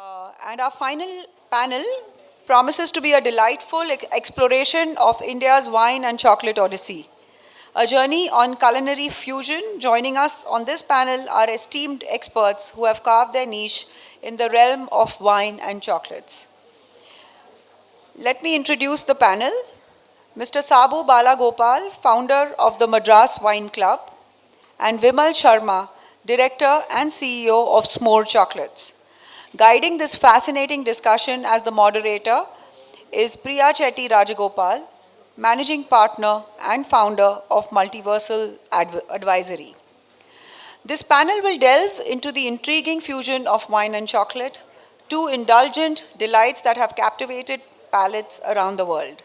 And our final panel promises to be a delightful exploration of India's wine and chocolate odyssey. A journey on culinary fusion. Joining us on this panel are esteemed experts who have carved their niche in the realm of wine and chocolates. Let me introduce the panel. Mr. Sabu Balagopal, founder of the Madras Wine Club, and Vimal Sharma, director and CEO of SMOOR Chocolates. Guiding this fascinating discussion as the moderator is Priya Chetty-Rajagopal, managing partner and founder of MultiversalAdvisory. This panel will delve into the intriguing fusion of wine and chocolate, two indulgent delights that have captivated palates around the world.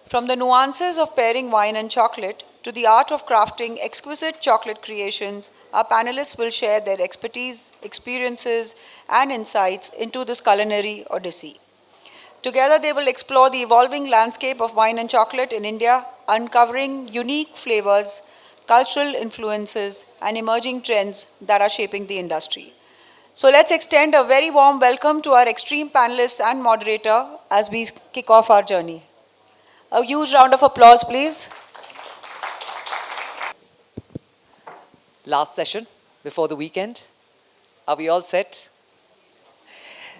From the nuances of pairing wine and chocolate to the art of crafting exquisite chocolate creations, our panelists will share their expertise, experiences, and insights into this culinary odyssey. Together, they will explore the evolving landscape of wine and chocolate in India, uncovering unique flavors, cultural influences, and emerging trends that are shaping the industry. So let's extend a very warm welcome to our extreme panelists and moderator as we kick off our journey. A huge round of applause, please. Last session before the weekend. Are we all set?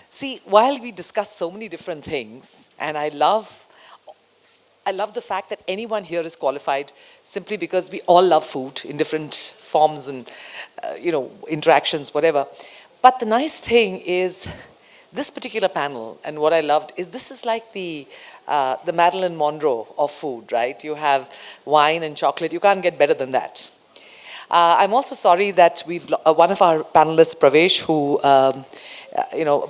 See, while we discuss so many different things, and I love the fact that anyone here is qualified simply because we all love food in different forms and interactions, whatever. But the nice thing is this particular panel, and what I loved is this is like the Marilyn Monroe of food, right? You have wine and chocolate. You can't get better than that. I'm also sorry that we've one of our panelists, Pravesh, who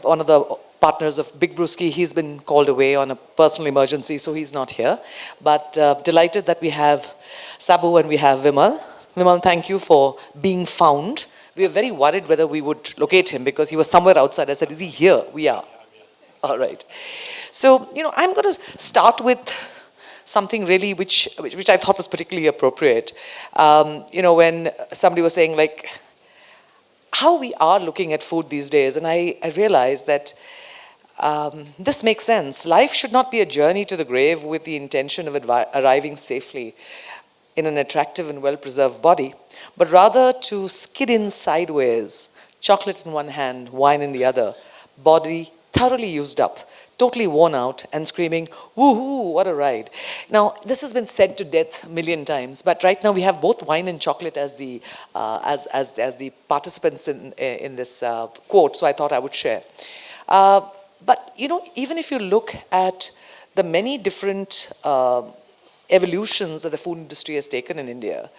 one of the partners of Big Brewski, he's been called away on a personal emergency, so he's not here. But delighted that we have Sabu and we have Vimal. Vimal, thank you for being found. We were very worried whether we would locate him because he was somewhere outside. I said, is he here? We are. All right. So, I'm going to start with something really which I thought was particularly appropriate. When somebody was saying like how we are looking at food these days, and I realized that this makes sense. Life should not be a journey to the grave with the intention of arriving safely in an attractive and well-preserved body, but rather to skid in sideways, chocolate in one hand, wine in the other, body thoroughly used up, totally worn out and screaming, woohoo, what a ride. Now, this has been said to death a million times, but right now we have both wine and chocolate as the participants in this quote, so I thought I would share. But, even if you look at the many different evolutions that the food industry has taken in India,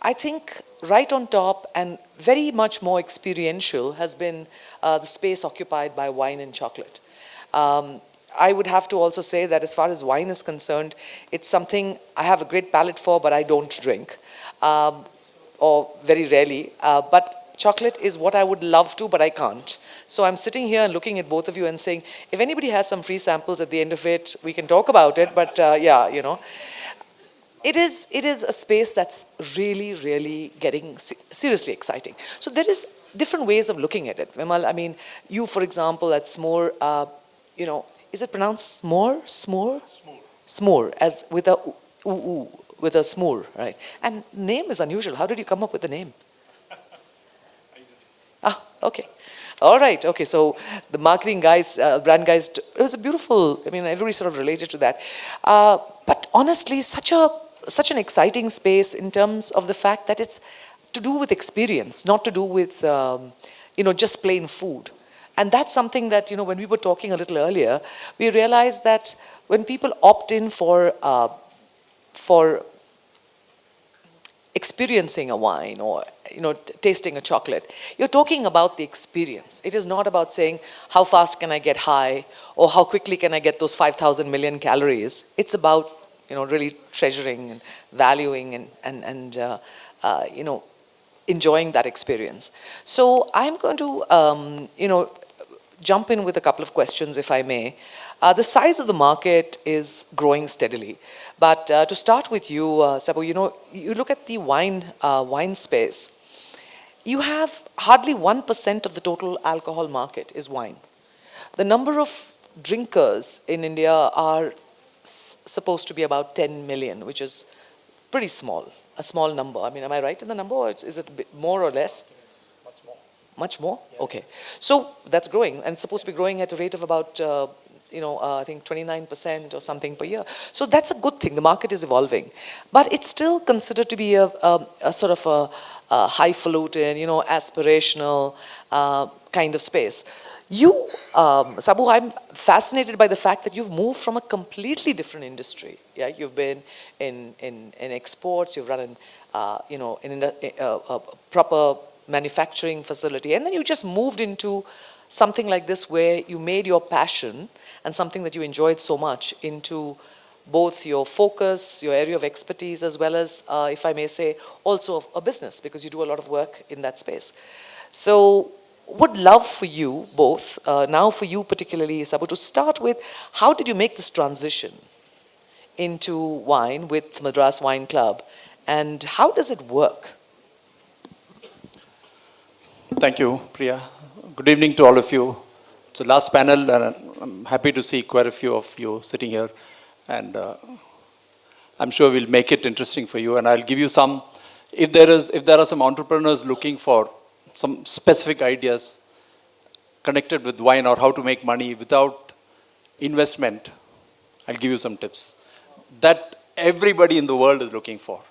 I think right on top and very much more experiential has been the space occupied by wine and chocolate. I would have to also say that as far as wine is concerned, it's something I have a great palate for, but I don't drink, or very rarely. But chocolate is what I would love to, but I can't. So I'm sitting here and looking at both of you and saying, if anybody has some free samples at the end of it, we can talk about it. But it is a space that's really, really getting seriously exciting. So there is different ways of looking at it. Vimal, I mean, you, for example, at SMOOR, is it pronounced SMOOR? SMOOR? SMOOR, as with a ooh, with a SMOOR, right? And name is unusual. How did you come up with the name? Okay. All right. Okay. So the marketing guys, brand guys, it was a beautiful, everybody sort of related to that. But honestly, such an exciting space in terms of the fact that it's to do with experience, not to do with, just plain food. And that's something that, when we were talking a little earlier, we realized that when people opt in for experiencing a wine or, tasting a chocolate, you're talking about the experience. It is not about saying, how fast can I get high or how quickly can I get those 5,000 million calories. It's about, really treasuring and valuing and enjoying that experience. So I'm going to, jump in with a couple of questions, if I may. The size of the market is growing steadily. But to start with you, Sabu, you look at the wine space. You have hardly 1% of the total alcohol market is wine. the number of drinkers in India are supposed to be about 10 million, which is pretty small, a small number. I mean, am I right in the number, or is it a bit more or less? Much more. Much more? Yeah. Okay. So that's growing, and it's supposed to be growing at a rate of about, I think 29% or something per year. So that's a good thing. The market is evolving. But it's still considered to be a sort of a highfalutin, aspirational kind of space. You, Sabu, I'm fascinated by the fact that you've moved from a completely different industry. Yeah, you've been in exports, you've run in a proper manufacturing facility, and then you just moved into something like this where you made your passion and something that you enjoyed so much into both your focus, your area of expertise, as well as, if I may say, also a business, because you do a lot of work in that space. So would love for you both, now for you particularly, Sabu, to start with, how did you make this transition into wine with Madras Wine Club, and how does it work? Thank you, Priya. Good evening to all of you. It's the last panel, and I'm happy to see quite a few of you sitting here. And I'm sure we'll make it interesting for you. And I'll give you some, if there are some entrepreneurs looking for some specific ideas connected with wine or how to make money without investment, I'll give you some tips that everybody in the world is looking for.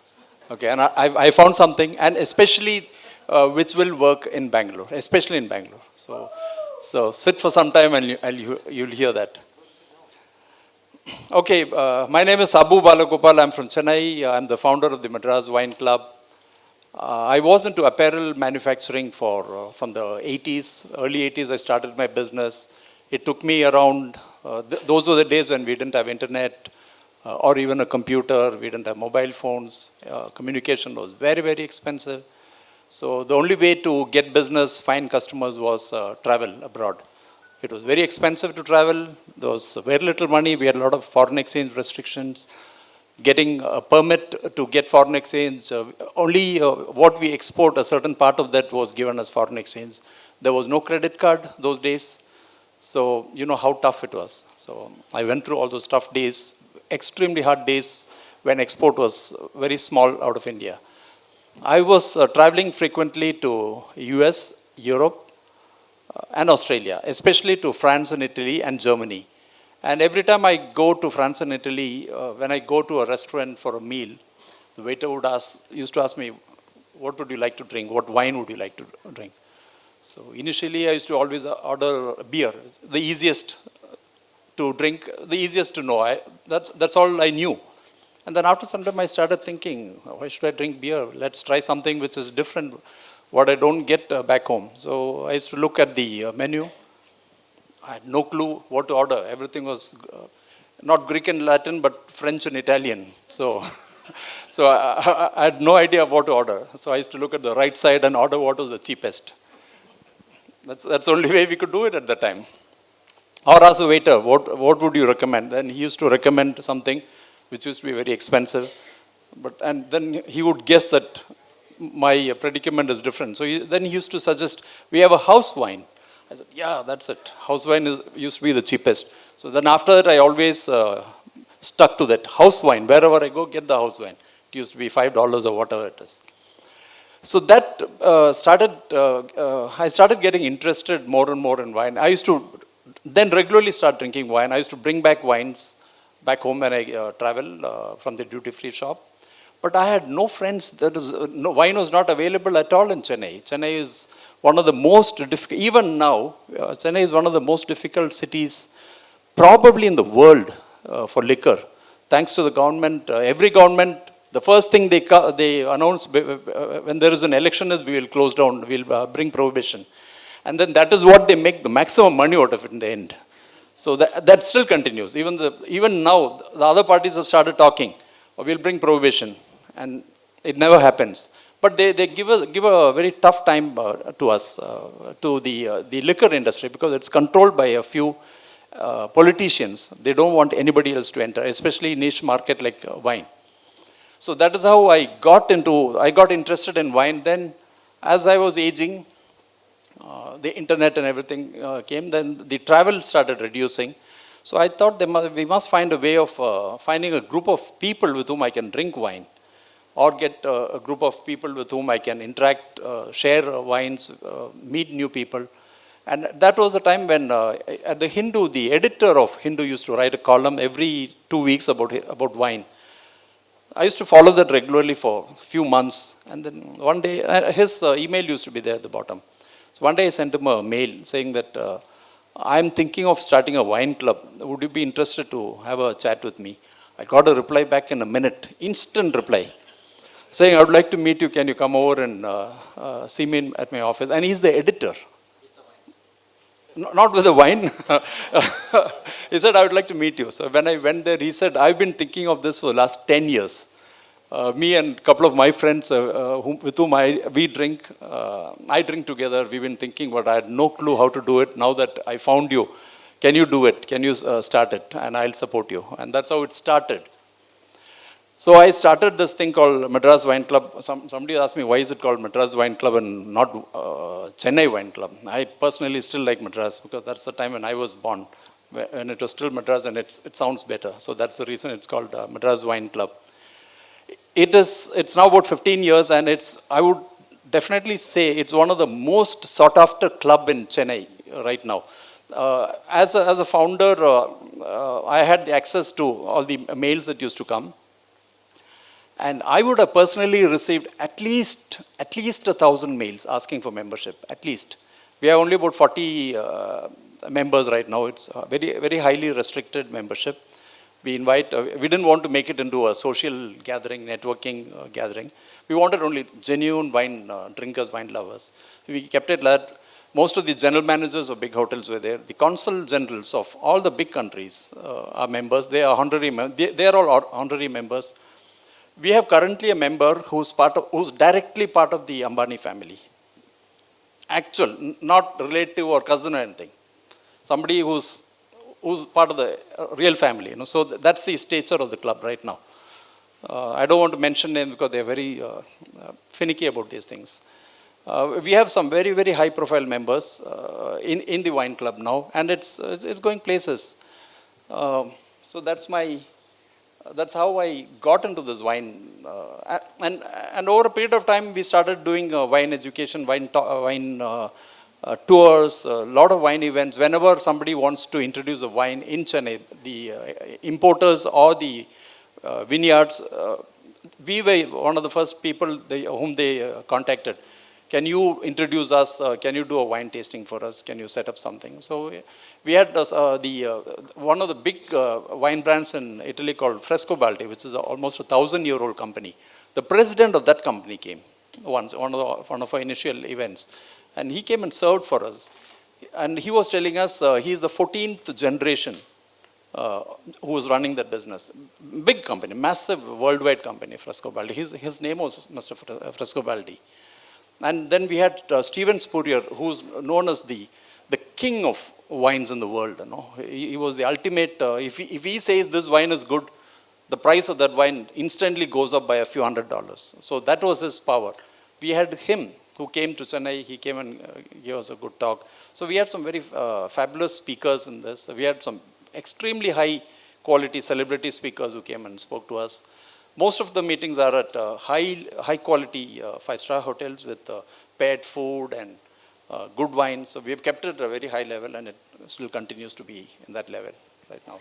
Okay, and I found something, and especially which will work in Bangalore, especially in Bangalore. So sit for some time and you'll hear that. Okay, my name is Sabu Balagopal. I'm from Chennai. I'm the founder of the Madras Wine Club. I was into apparel manufacturing from the 80s, early 80s. I started my business. It took me around, those were the days when we didn't have internet or even a computer. We didn't have mobile phones. Communication was very, very expensive. So the only way to get business, find customers was travel abroad. It was very expensive to travel. There was very little money. We had a lot of foreign exchange restrictions. Getting a permit to get foreign exchange, only what we export, a certain part of that was given as foreign exchange. There was no credit card those days. So you know how tough it was. So I went through all those tough days, extremely hard days when export was very small out of India. I was traveling frequently to US, Europe, and Australia, especially to France and Italy and Germany. And every time I go to France and Italy, when I go to a restaurant for a meal, the waiter used to ask me, what would you like to drink? What wine would you like to drink? So initially I used to always order beer, the easiest to drink, the easiest to know. That's all I knew. And then after some time I started thinking, why should I drink beer? Let's try something which is different, what I don't get back home. So I used to look at the menu. I had no clue what to order. Everything was not Greek and Latin, but French and Italian. So I had no idea what to order. So I used to look at the right side and order what was the cheapest. That's the only way we could do it at that time. Or ask the waiter, what would you recommend? Then he used to recommend something which used to be very expensive. And then he would guess that my predicament is different. So then he used to suggest, we have a house wine. I said, yeah, that's it. House wine used to be the cheapest. So then after that, I always stuck to that house wine. Wherever I go, get the house wine. It used to be $5 or whatever it is. So that I started getting interested more and more in wine. I used to then regularly start drinking wine. I used to bring back wines back home when I travel from the duty-free shop. But I had no friends. Wine was not available at all in Chennai. Chennai is one of the most difficult, even now, Chennai is one of the most difficult cities probably in the world for liquor. Thanks to the government, every government, the first thing they announce when there is an election is we will close down, we'll bring prohibition. And then that is what they make the maximum money out of it in the end. So that still continues. Even now, the other parties have started talking, we'll bring prohibition. And it never happens. But they give a very tough time to us, to the liquor industry, because it's controlled by a few politicians. They don't want anybody else to enter, especially niche market like wine. So that is how I got interested in wine. Then as I was aging, the internet and everything came, then the travel started reducing. So I thought we must find a way of finding a group of people with whom I can drink wine, or get a group of people with whom I can interact, share wines, meet new people. And that was a time when at the Hindu, the editor of Hindu used to write a column every 2 weeks about wine. I used to follow that regularly for a few months. And then one day, his email used to be there at the bottom. So one day I sent him a mail saying that I'm thinking of starting a wine club. Would you be interested to have a chat with me? I got a reply back in a minute, instant reply, saying, I would like to meet you. Can you come over and see me at my office? And he's the editor. Not with the wine. He said, I would like to meet you. So when I went there, he said, I've been thinking of this for the last 10 years. Me and a couple of my friends with whom we drink, I drink together, we've been thinking, but I had no clue how to do it. Now that I found you, can you do it? Can you start it? And I'll support you. And that's how it started. So I started this thing called Madras Wine Club. Somebody asked me, why is it called Madras Wine Club and not Chennai Wine Club? I personally still like Madras because that's the time when I was born, when it was still Madras, and it sounds better. So that's the reason it's called Madras Wine Club. It's now about 15 years, and I would definitely say it's one of the most sought after club in Chennai right now. As a founder, I had the access to all the mails that used to come. And I would have personally received at least 1,000 mails asking for membership, at least. We have only about 40 members right now. It's a very, very highly restricted membership. We didn't want to make it into a social gathering, networking gathering. We wanted only genuine wine drinkers, wine lovers. We kept it that most of the general managers of big hotels were there. The consul generals of all the big countries are members. They are all honorary members. We have currently a member who's directly part of the Ambani family. Actual, not relative or cousin or anything. Somebody who's part of the real family. So that's the stature of the club right now. I don't want to mention names because they're very finicky about these things. We have some very, very high profile members in the wine club now, and it's going places. So that's how I got into this wine. And over a period of time, we started doing wine education, wine tours, a lot of wine events. Whenever somebody wants to introduce a wine in Chennai, the importers or the vineyards, we were one of the first people whom they contacted. Can you introduce us? Can you do a wine tasting for us? Can you set up something? So we had one of the big wine brands in Italy called Frescobaldi, which is almost 1,000-year-old company. The president of that company came once, one of our initial events. And he came and served for us. And he was telling us he's the 14th generation who was running that business. Big company, massive worldwide company, Frescobaldi. His name was Mr. Frescobaldi. And then we had Steven Spurrier, who's known as the king of wines in the world. He was the ultimate, if he says this wine is good, the price of that wine instantly goes up by a few $100s. So that was his power. We had him who came to Chennai. He came and gave us a good talk. So we had some very fabulous speakers in this. We had some extremely high quality celebrity speakers who came and spoke to us. Most of the meetings are at high quality 5-star hotels with paired food and good wine. So we have kept it at a very high level, and it still continues to be in that level right now.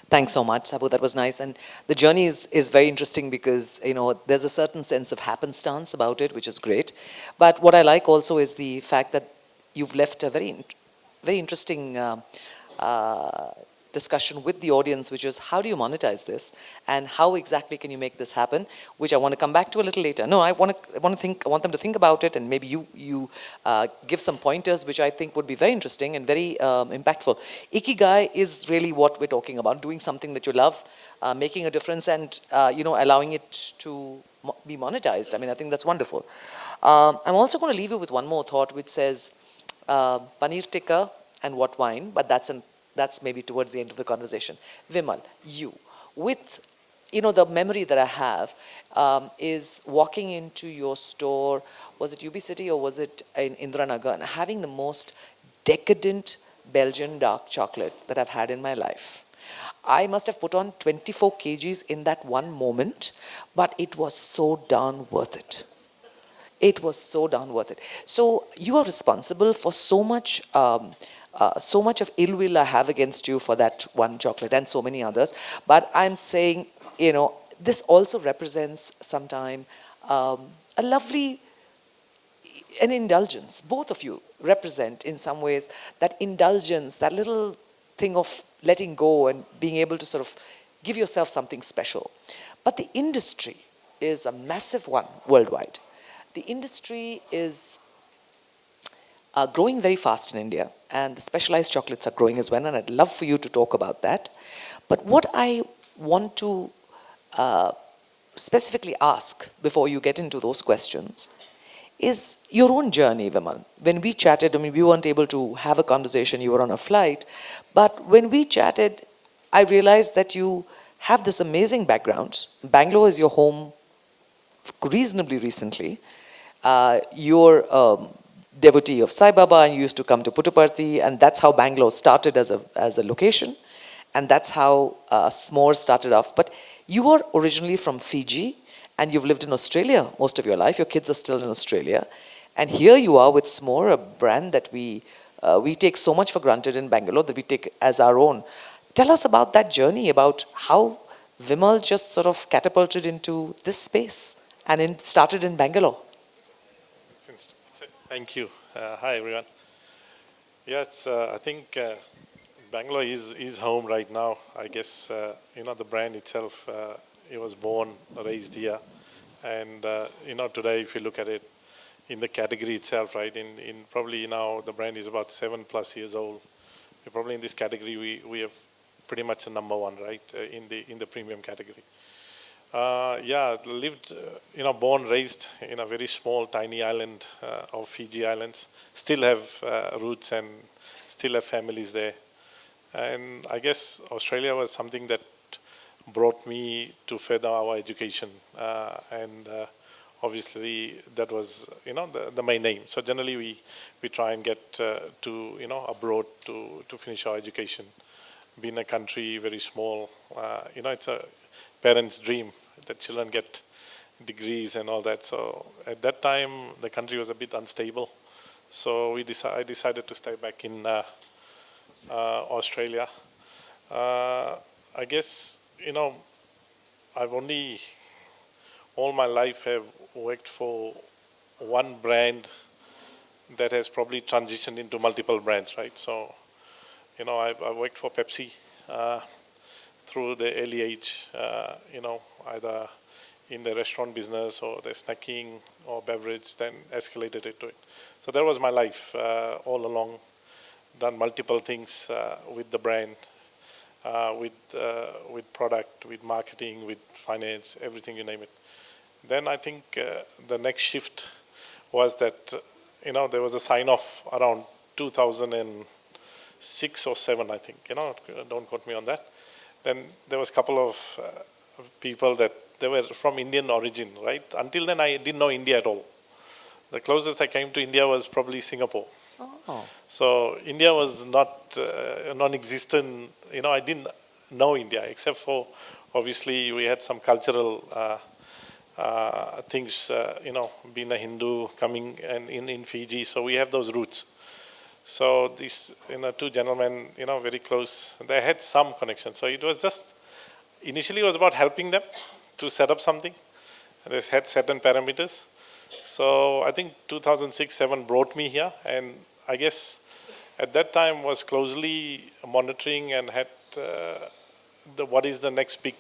Thanks so much, Sabu. That was nice. And the journey is very interesting because, there's a certain sense of happenstance about it, which is great. But what I like also is the fact that you've left a very, very interesting discussion with the audience, which is how do you monetize this and how exactly can you make this happen, which I want to come back to a little later. No, I want them to think about it, and maybe you give some pointers which I think would be very interesting and very impactful. Ikigai is really what we're talking about, doing something that you love, making a difference, and allowing it to be monetized. I mean, I think that's wonderful. I'm also going to leave you with one more thought, which says paneer tikka and what wine, but that's maybe towards the end of the conversation. Vimal, you, with the memory that I have is walking into your store, was it UB City or was it in Nagar, and having the most decadent Belgian dark chocolate that I've had in my life. I must have put on 24 kgs in that one moment, but it was so darn worth it. It was so darn worth it. So you are responsible for so much of ill will I have against you for that one chocolate and so many others. But I'm saying, this also represents sometime a lovely, an indulgence. Both of you represent in some ways that indulgence, that little thing of letting go and being able to sort of give yourself something special. But the industry is a massive one worldwide. The industry is growing very fast in India, and the specialized chocolates are growing as well, and I'd love for you to talk about that. But what I want to specifically ask before you get into those questions is your own journey, Vimal. When we chatted, we weren't able to have a conversation, you were on a flight, but when we chatted, I realized that you have this amazing background. Bangalore is your home reasonably recently. You're a devotee of Sai Baba and you used to come to Puttaparthi, and that's how Bangalore started as a location, and that's how SMOOR started off. But you are originally from Fiji, and you've lived in Australia most of your life. Your kids are still in Australia. And here you are with SMOOR, a brand that we take so much for granted in Bangalore, that we take as our own. Tell us about that journey, about how Vimal just sort of catapulted into this space and started in Bangalore. Thank you. Hi, everyone. Yes, I think Bangalore is home right now. I guess, the brand itself, it was born, raised here. And, today, if you look at it, in the category itself, right, in probably now the brand is about 7+ years old. Probably in this category, we have pretty much a number one, right, in the premium category. Lived, born, raised in a very small, tiny island of Fiji Islands. Still have roots and still have families there. And I guess Australia was something that brought me to further our education. Obviously, that was, the main aim. So generally, we try and get to, abroad to finish our education. Being a country very small, it's a parents' dream that children get degrees and all that. So at that time, the country was a bit unstable. So I decided to stay back in Australia. I guess, I've only, all my life have worked for one brand that has probably transitioned into multiple brands, right? So, I've worked for Pepsi through the early age, either in the restaurant business or the snacking or beverage, then escalated into it. So that was my life all along. Done multiple things with the brand, with product, with marketing, with finance, everything, you name it. Then I think the next shift was that, there was a sign-off around 2006 or 7, I think, don't quote me on that. Then there was a couple of people that they were from Indian origin, right? Until then, I didn't know India at all. The closest I came to India was probably Singapore. Oh. So India was not non-existent. I didn't know India, except for, obviously, we had some cultural things, being a Hindu coming and in Fiji. So we have those roots. So these, two gentlemen, very close, they had some connection. So it was just, initially it was about helping them to set up something. They had certain parameters. So I think 2006-07 brought me here. And I guess at that time was closely monitoring and had what is the next big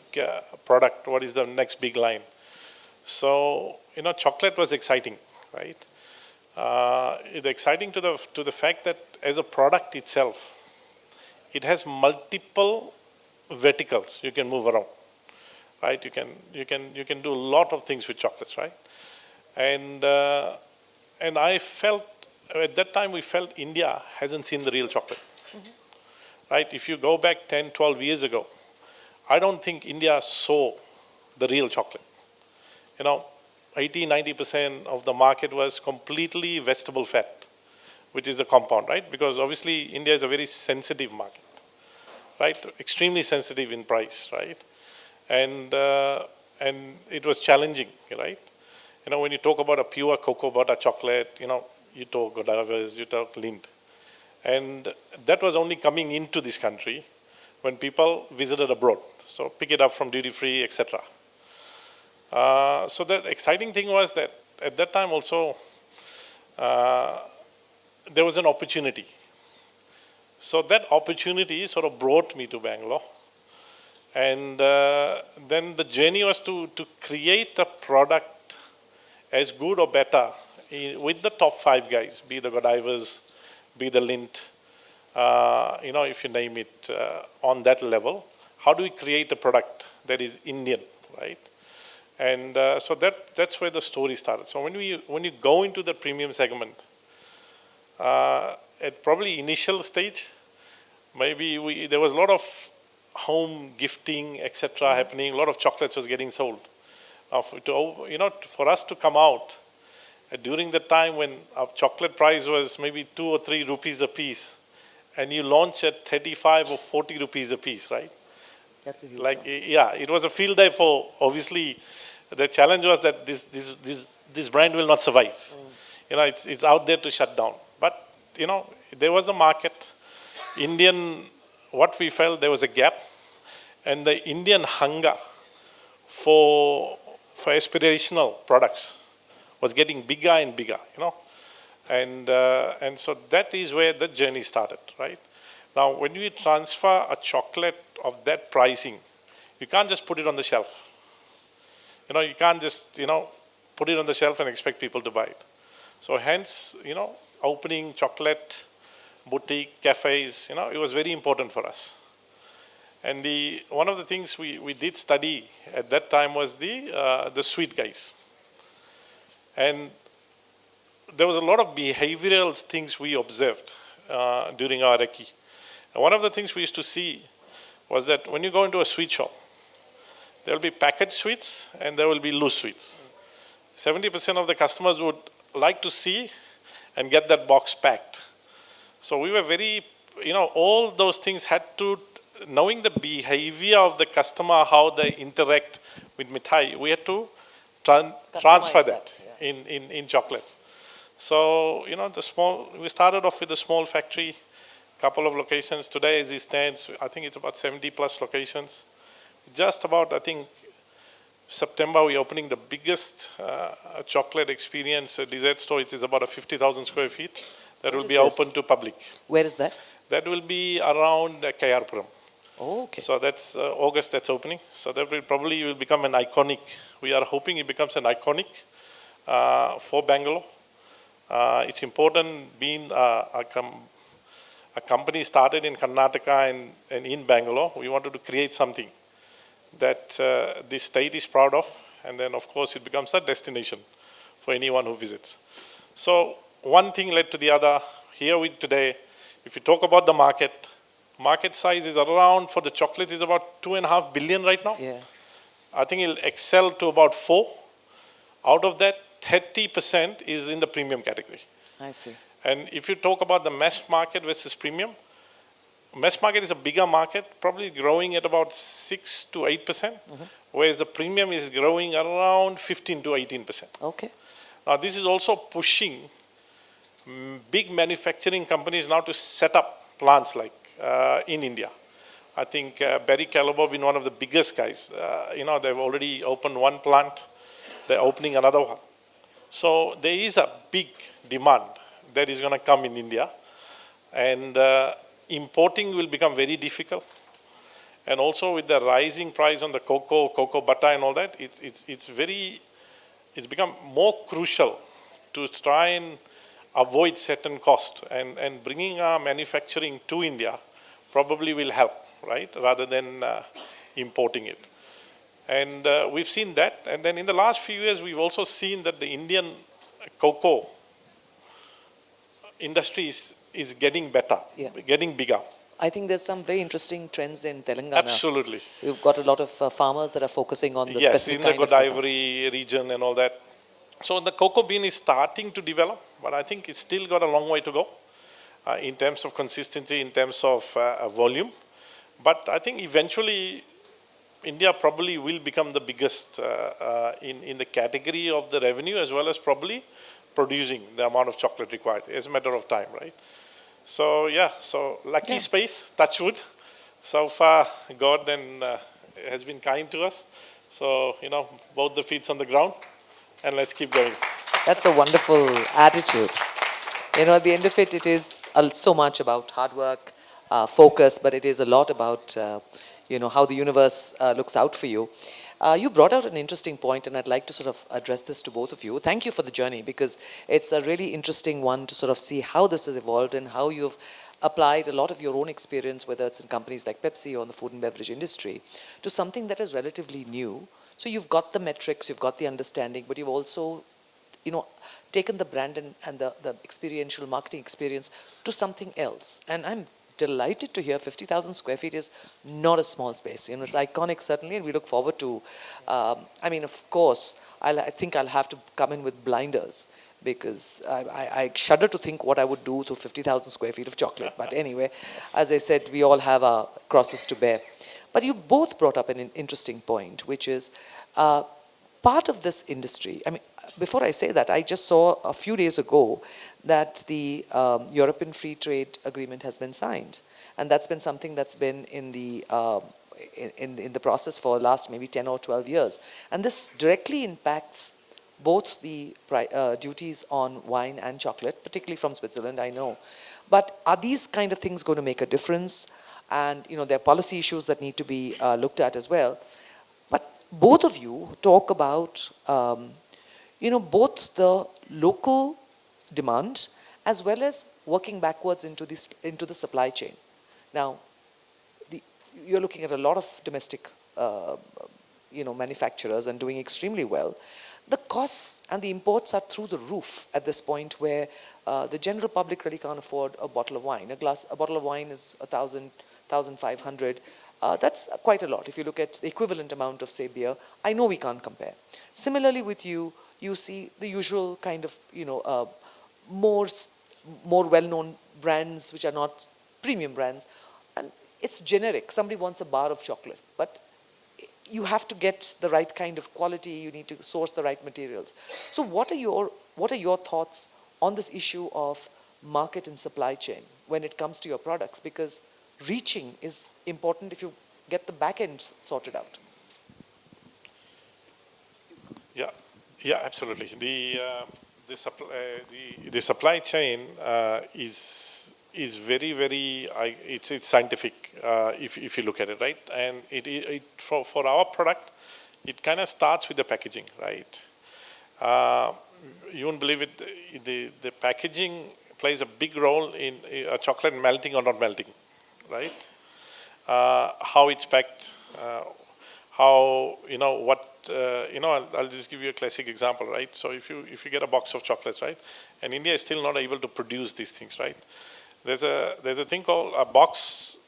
product, what is the next big line. So, chocolate was exciting, right? It's exciting to the fact that as a product itself, it has multiple verticals you can move around, right? You can do a lot of things with chocolates, right? And I felt at that time we felt India hasn't seen the real chocolate, right? If you go back 10, 12 years ago, I don't think India saw the real chocolate. 80-90% of the market was completely vegetable fat, which is the compound, right? Because obviously India is a very sensitive market, right? Extremely sensitive in price, right? And it was challenging, right? When you talk about a pure cocoa butter chocolate, you talk Godavas, you talk Lindt. And that was only coming into this country when people visited abroad. So pick it up from duty free, etc. So the exciting thing was that at that time also, there was an opportunity. So that opportunity sort of brought me to Bangalore. And then the journey was to create a product as good or better with the top 5 guys, be the Godivas, be the Lindt, if you name it, on that level. How do we create a product that is Indian, right? And so that's where the story started. So when you go into the premium segment, at probably initial stage, maybe there was a lot of home gifting, etc. happening. A lot of chocolates was getting sold. For us to come out during the time when our chocolate price was maybe 2 or 3 rupees a piece, and you launch at 35 or 40 rupees a piece, right? That's a huge yeah, it was a field day for, obviously, the challenge was that this brand will not survive. It's out there to shut down. But, there was a market. What we felt, there was a gap, and the Indian hunger for aspirational products was getting bigger and bigger, and so that is where the journey started, right? Now, when we transfer a chocolate of that pricing, you can't just put it on the shelf. You can't just, put it on the shelf and expect people to buy it. So hence, opening chocolate boutique cafes, it was very important for us. And one of the things we did study at that time was the sweet guys. And there was a lot of behavioral things we observed during our recce. And one of the things we used to see was that when you go into a sweet shop, there will be packaged sweets and there will be loose sweets. 70% of the customers would like to see and get that box packed. So we were very, all those things had to, knowing the behavior of the customer, how they interact with mithai, we had to transfer that in chocolates. So, we started off with a small factory, couple of locations. Today, as it stands, I think it's about 70 plus locations. Just about, I think, September, we're opening the biggest chocolate experience dessert store. It is about a 50,000 square feet. That will be open to public. Where is that? That will be around Kayarpuram. Oh, okay. So that's August, that's opening. So that will probably become an iconic. We are hoping it becomes an iconic for Bangalore. It's important being a company started in Karnataka and in Bangalore. We wanted to create something that the state is proud of. And then, of course, it becomes a destination for anyone who visits. So one thing led to the other. Here today, if you talk about the market size is around, for the chocolate, is about 2.5 billion right now. Yeah. I think it'll excel to about 4. Out of that, 30% is in the premium category. I see. And if you talk about the mass market versus premium, mass market is a bigger market, probably growing at about 6 to 8%, whereas the premium is growing around 15 to 18%. Okay. Now, this is also pushing big manufacturing companies now to set up plants like in India. I think Barry Callebaut been one of the biggest guys. They've already opened one plant. They're opening another one. So there is a big demand that is going to come in India. And importing will become very difficult. And also with the rising price on the cocoa butter and all that, it's become more crucial to try and avoid certain cost. And bringing our manufacturing to India probably will help, right, rather than importing it. And we've seen that. And then in the last few years, we've also seen that the Indian cocoa industry is getting better, getting bigger. I think there's some very interesting trends in Telangana. Absolutely. We've got a lot of farmers that are focusing on the Yes, specific in the kind of cocoa. Godavari region and all that. So the cocoa bean is starting to develop, but I think it's still got a long way to go in terms of consistency, in terms of volume. But I think eventually India probably will become the biggest in the category of the revenue, as well as probably producing the amount of chocolate required. It's a matter of time, right? So yeah, so lucky space, touch wood. So far, God has been kind to us. So, both the feet's on the ground, and let's keep going. That's a wonderful attitude. At the end of it, it is so much about hard work, focus, but it is a lot about, how the universe looks out for you. You brought out an interesting point, and I'd like to sort of address this to both of you. Thank you for the journey, because it's a really interesting one to sort of see how this has evolved and how you've applied a lot of your own experience, whether it's in companies like Pepsi or in the food and beverage industry, to something that is relatively new. So you've got the metrics, you've got the understanding, but you've also, taken the brand and the experiential marketing experience to something else. And I'm delighted to hear 50,000 square feet is not a small space. It's iconic, certainly, and we look forward to, of course, I think I'll have to come in with blinders, because I shudder to think what I would do to 50,000 square feet of chocolate. But anyway, as I said, we all have our crosses to bear. But you both brought up an interesting point, which is part of this industry. Before I say that, I just saw a few days ago that the European Free Trade Agreement has been signed. And that's been something that's been in the process for the last maybe 10 or 12 years. And this directly impacts both the duties on wine and chocolate, particularly from Switzerland, I know. But are these kind of things going to make a difference? And there are policy issues that need to be looked at as well. But both of you talk about both the local demand as well as working backwards into the supply chain. Now, you're looking at a lot of domestic manufacturers and doing extremely well. The costs and the imports are through the roof at this point, where the general public really can't afford a bottle of wine. A bottle of wine is 1,000, 1,500. That's quite a lot. If you look at the equivalent amount of, say, beer, I know we can't compare. Similarly with you see the usual kind of, more well-known brands which are not premium brands. And it's generic. Somebody wants a bar of chocolate, but you have to get the right kind of quality. You need to source the right materials. So what are your thoughts on this issue of market and supply chain when it comes to your products? Because reaching is important if you get the back end sorted out. Yeah, absolutely. The supply chain is very, very it's scientific if you look at it, right? And for our product, it kind of starts with the packaging, right? You won't believe it. The packaging plays a big role in a chocolate melting or not melting, right? How it's packed. I'll just give you a classic example, right? So if you get a box of chocolates, right, and India is still not able to produce these things, right? There's a thing called a box.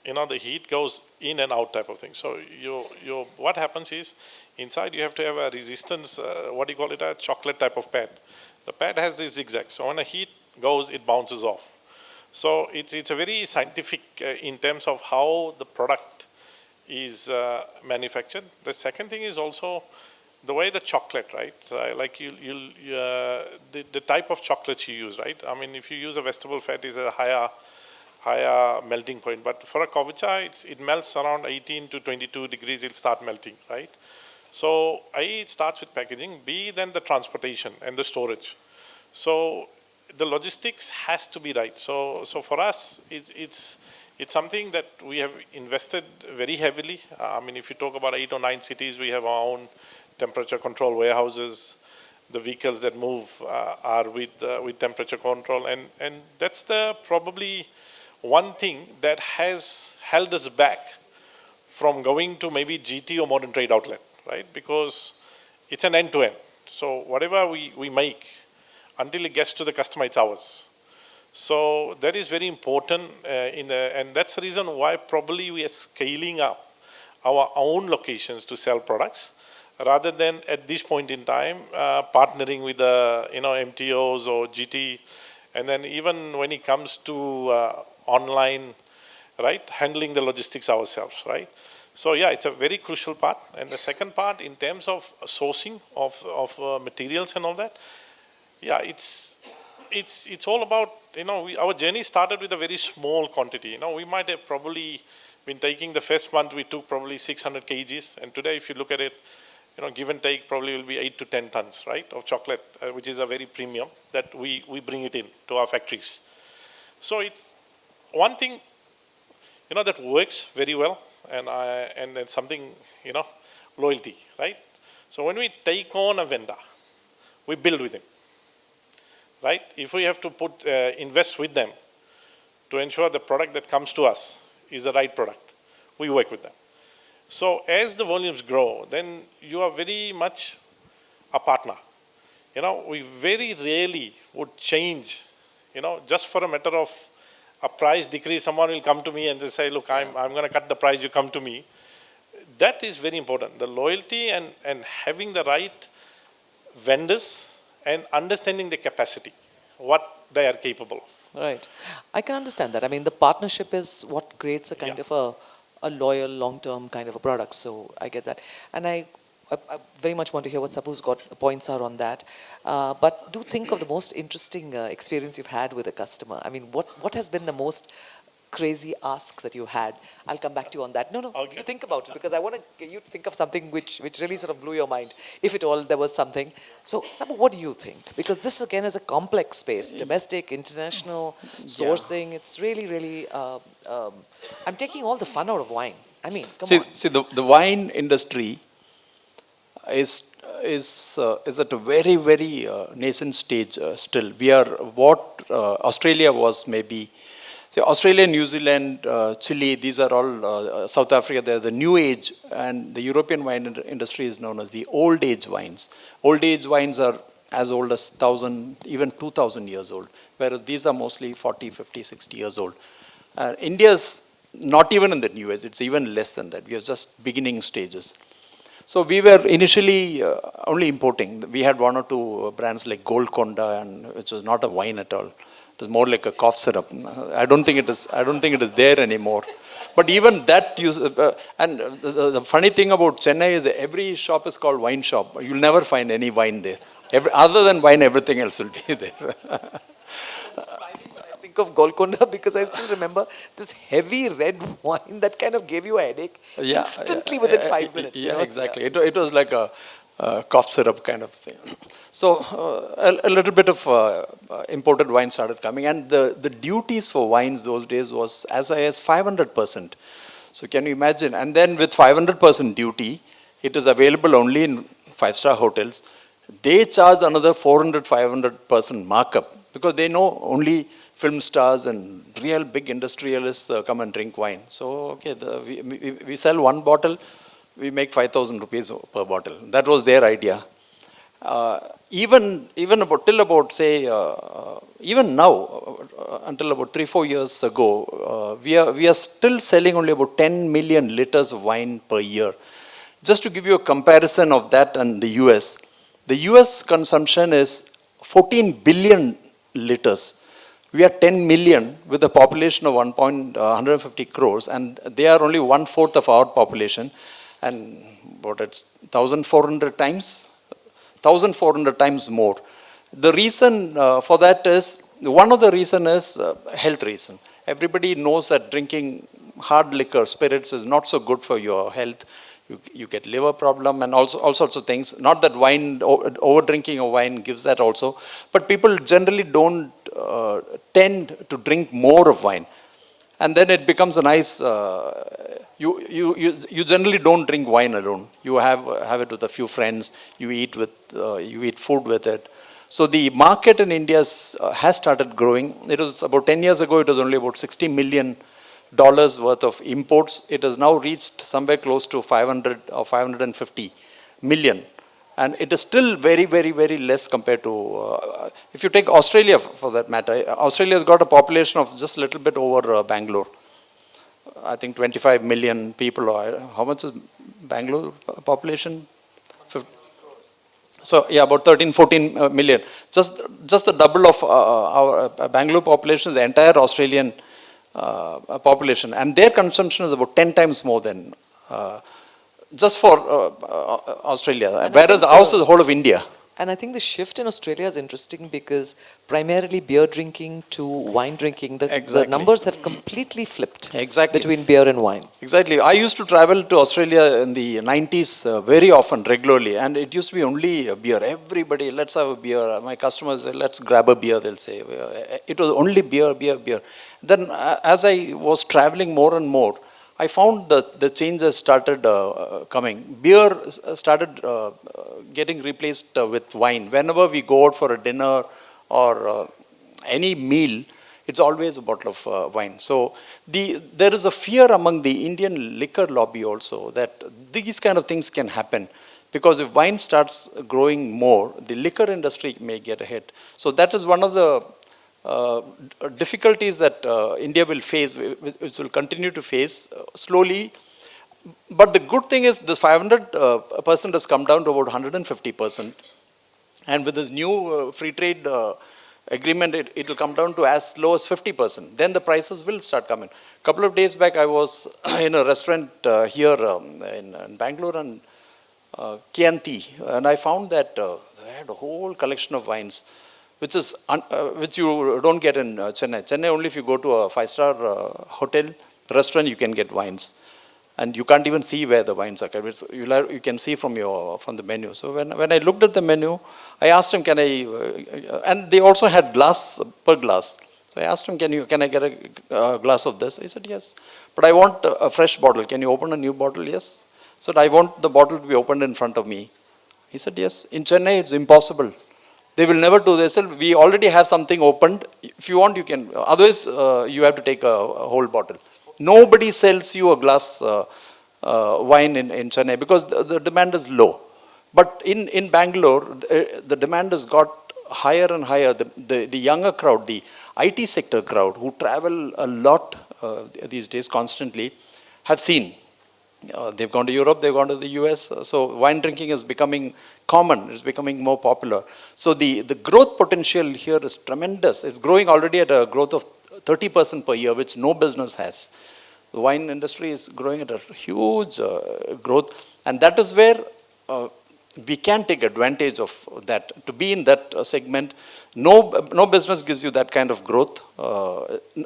The heat goes in and out type of thing. So what happens is inside you have to have a resistance. What do you call it? A chocolate type of pad. The pad has this zigzag. So when the heat goes, it bounces off. So it's a very scientific in terms of how the product is manufactured. The second thing is also the way the chocolate, right? Like the type of chocolates you use, right? If you use a vegetable fat, is a higher melting point. But for a kombucha, it melts around 18 to 22 degrees. It'll start melting, right? So it starts with packaging. B, then the transportation and the storage. So the logistics has to be right. So for us, it's something that we have invested very heavily. If you talk about 8 or 9 cities, we have our own temperature control warehouses. The vehicles that move are with temperature control, and that's the probably one thing that has held us back from going to maybe GT or modern trade outlet, right? Because it's an end-to-end. So whatever we make, until it gets to the customer, it's ours. So that is very important, and that's the reason why probably we are scaling up our own locations to sell products, rather than at this point in time partnering with the MTOs or GT, and then even when it comes to online, right, handling the logistics ourselves, right? So yeah, it's a very crucial part. And the second part, in terms of sourcing of materials and all that, yeah, it's all about, our journey started with a very small quantity. We might have probably been taking, the first month we took probably 600 kgs, and today if you look at it, give and take probably will be 8 to 10 tons, right, of chocolate, which is a very premium that we bring it in to our factories. So it's one thing, that works very well, and then something, loyalty, right? So when we take on a vendor, we build with him, right? If we have to invest with them to ensure the product that comes to us is the right product, we work with them. So as the volumes grow, then you are very much a partner. We very rarely would change, just for a matter of a price decrease. Someone will come to me and they say, look, I'm going to cut the price, you come to me. That is very important. The loyalty and having the right vendors and understanding the capacity, what they are capable of. Right. I can understand that. I mean, the partnership is what creates a kind of a loyal, long-term kind of a product. So I get that. And I very much want to hear what Sabu's points are on that. But do think of the most interesting experience you've had with a customer. I mean, what has been the most crazy ask that you had? I'll come back to you on that. No, okay. You think about it, because I want you to think of something which really sort of blew your mind, if at all there was something. So, Sabu, what do you think? Because this again is a complex space, domestic, international, sourcing. It's really, really, I'm taking all the fun out of wine. I mean, come on. See, the wine industry is at a very, very nascent stage still. We are what Australia was maybe. See, Australia, New Zealand, Chile, these are all, South Africa, they're the new age, and the European wine industry is known as the old age wines. Old age wines are as old as 1,000, even 2,000 years old, whereas these are mostly 40, 50, 60 years old. India's not even in the new age, it's even less than that. We are just beginning stages. So we were initially only importing. We had one or two brands like Golconda, which was not a wine at all. It was more like a cough syrup. I don't think it is there anymore. But even that, and the funny thing about Chennai is every shop is called wine shop. You'll never find any wine there. Other than wine, everything else will be there. I think of Golconda because I still remember this heavy red wine that kind of gave you a headache instantly within 5 minutes. Yeah, exactly. It was like a cough syrup kind of thing. So a little bit of imported wine started coming, and the duties for wines those days was as high as 500%. So can you imagine? And then with 500% duty, it is available only in 5-star hotels. They charge another 400-500% markup because they know only film stars and real big industrialists come and drink wine. So okay, we sell one bottle, we make 5,000 rupees per bottle. That was their idea. Even now, until about 3-4 years ago, we are still selling only about 10 million liters of wine per year. Just to give you a comparison of that and the US consumption is 14 billion liters. We are 10 million with a population of 150 crores, and they are only 1/4 of our population. And it's 1,400 times more. The reason for that is, one of the reason is health reason. Everybody knows that drinking hard liquor, spirits, is not so good for your health. You get liver problem and all sorts of things. Not that over drinking of wine gives that also, but people generally don't tend to drink more of wine. And then it becomes a nice, you generally don't drink wine alone. You have it with a few friends, you eat food with it. So the market in India has started growing. It was about 10 years ago, it was only about $60 million worth of imports. It has now reached somewhere close to 500 or 550 million. And it is still very, very, very less compared to, if you take Australia for that matter, Australia has got a population of just a little bit over Bangalore. I think 25 million people. How much is Bangalore population? So yeah, about 13, 14 million. Just the double of our Bangalore population is the entire Australian population. And their consumption is about 10 times more than just for Australia, whereas ours is the whole of India. And I think the shift in Australia is interesting because primarily beer drinking to wine drinking, the numbers have completely flipped between beer and wine. Exactly. I used to travel to Australia in the 90s very often, regularly, and it used to be only beer. Everybody, let's have a beer. My customers say, let's grab a beer, they'll say. It was only beer, beer, beer. Then as I was traveling more and more, I found that the changes started coming. Beer started getting replaced with wine. Whenever we go out for a dinner or any meal, it's always a bottle of wine. So there is a fear among the Indian liquor lobby also that these kind of things can happen. Because if wine starts growing more, the liquor industry may get a hit. So that is one of the difficulties that India will face, which will continue to face slowly. But the good thing is this 500% has come down to about 150%. And with this new free trade agreement, it will come down to as low as 50%. Then the prices will start coming. A couple of days back, I was in a restaurant here in Bangalore and Chianti, and I found that they had a whole collection of wines, which you don't get in Chennai. Chennai, only if you go to a 5-star hotel, restaurant, you can get wines. And you can't even see where the wines are kept. You can see from the menu. So when I looked at the menu, I asked him, can I, and they also had glass per glass. So I asked him, can I get a glass of this? He said, yes. But I want a fresh bottle. Can you open a new bottle? Yes. So I want the bottle to be opened in front of me. He said, yes. In Chennai, it's impossible. They will never do this. We already have something opened. If you want, you can. Otherwise, you have to take a whole bottle. Nobody sells you a glass wine in Chennai because the demand is low. But in Bangalore, the demand has got higher and higher. The younger crowd, the IT sector crowd, who travel a lot these days constantly, have seen. They've gone to Europe, they've gone to the US. So wine drinking is becoming common. It's becoming more popular. So the growth potential here is tremendous. It's growing already at a growth of 30% per year, which no business has. The wine industry is growing at a huge growth. And that is where we can take advantage of that. To be in that segment, no business gives you that kind of growth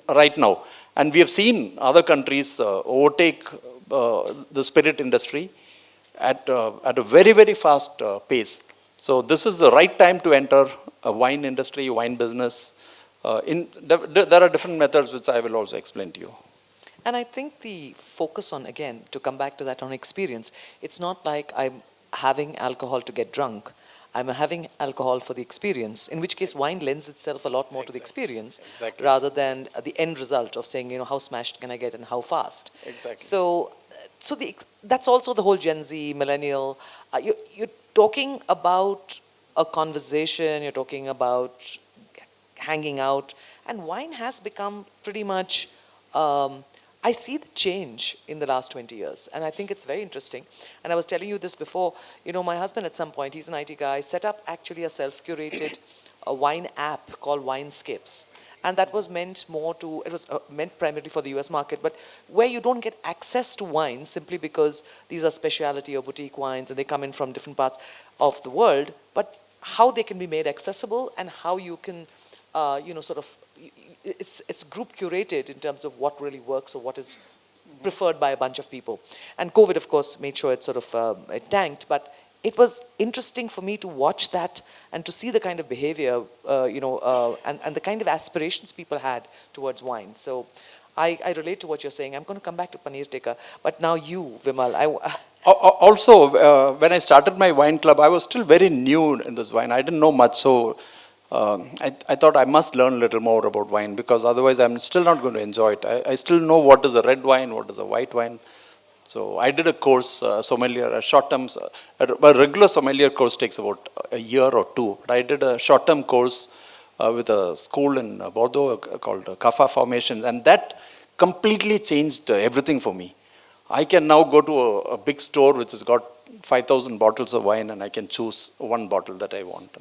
right now. And we have seen other countries overtake the spirit industry at a very, very fast pace. So this is the right time to enter a wine industry, wine business. There are different methods which I will also explain to you. And I think the focus on, again, to come back to that on experience, it's not like I'm having alcohol to get drunk. I'm having alcohol for the experience, in which case wine lends itself a lot more to the experience rather than the end result of saying, how smashed can I get and how fast. Exactly. So that's also the whole Gen Z, millennial. You're talking about a conversation, you're talking about hanging out, and wine has become pretty much, I see the change in the last 20 years, and I think it's very interesting. And I was telling you this before, my husband at some point, he's an IT guy, set up actually a self-curated wine app called Winescapes. And that was meant it was meant primarily for the US market, but where you don't get access to wines simply because these are specialty or boutique wines and they come in from different parts of the world, but how they can be made accessible and how you can, it's group curated in terms of what really works or what is preferred by a bunch of people. And COVID, of course, made sure it it tanked, but it was interesting for me to watch that and to see the kind of behavior, and the kind of aspirations people had towards wine. So I relate to what you're saying. I'm going to come back to Paneer Tikka, but now you, Vimal. Also, when I started my wine club, I was still very new in this wine. I didn't know much, so I thought I must learn a little more about wine because otherwise I'm still not going to enjoy it. I still know what is a red wine, what is a white wine. So I did a course, sommelier, a short-term, a regular sommelier course takes about a year or two. But I did a short-term course with a school in Bordeaux called Kafa Formations, and that completely changed everything for me. I can now go to a big store which has got 5,000 bottles of wine, and I can choose one bottle that I want.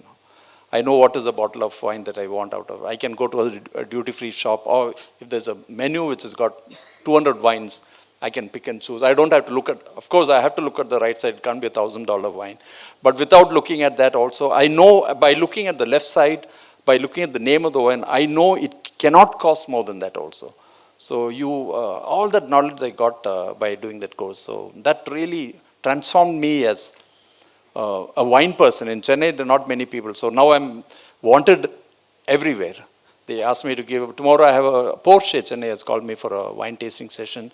I know what is a bottle of wine that I want out of. I can go to a duty-free shop, or if there's a menu which has got 200 wines, I can pick and choose. I don't have to look at, of course, I have to look at the right side. It can't be $1,000 wine. But without looking at that also, I know by looking at the left side, by looking at the name of the wine, I know it cannot cost more than that also. So all that knowledge I got by doing that course. So that really transformed me as a wine person. In Chennai, there are not many people. So now I'm wanted everywhere. They asked me to give, tomorrow I have a Porsche, Chennai has called me for a wine tasting session.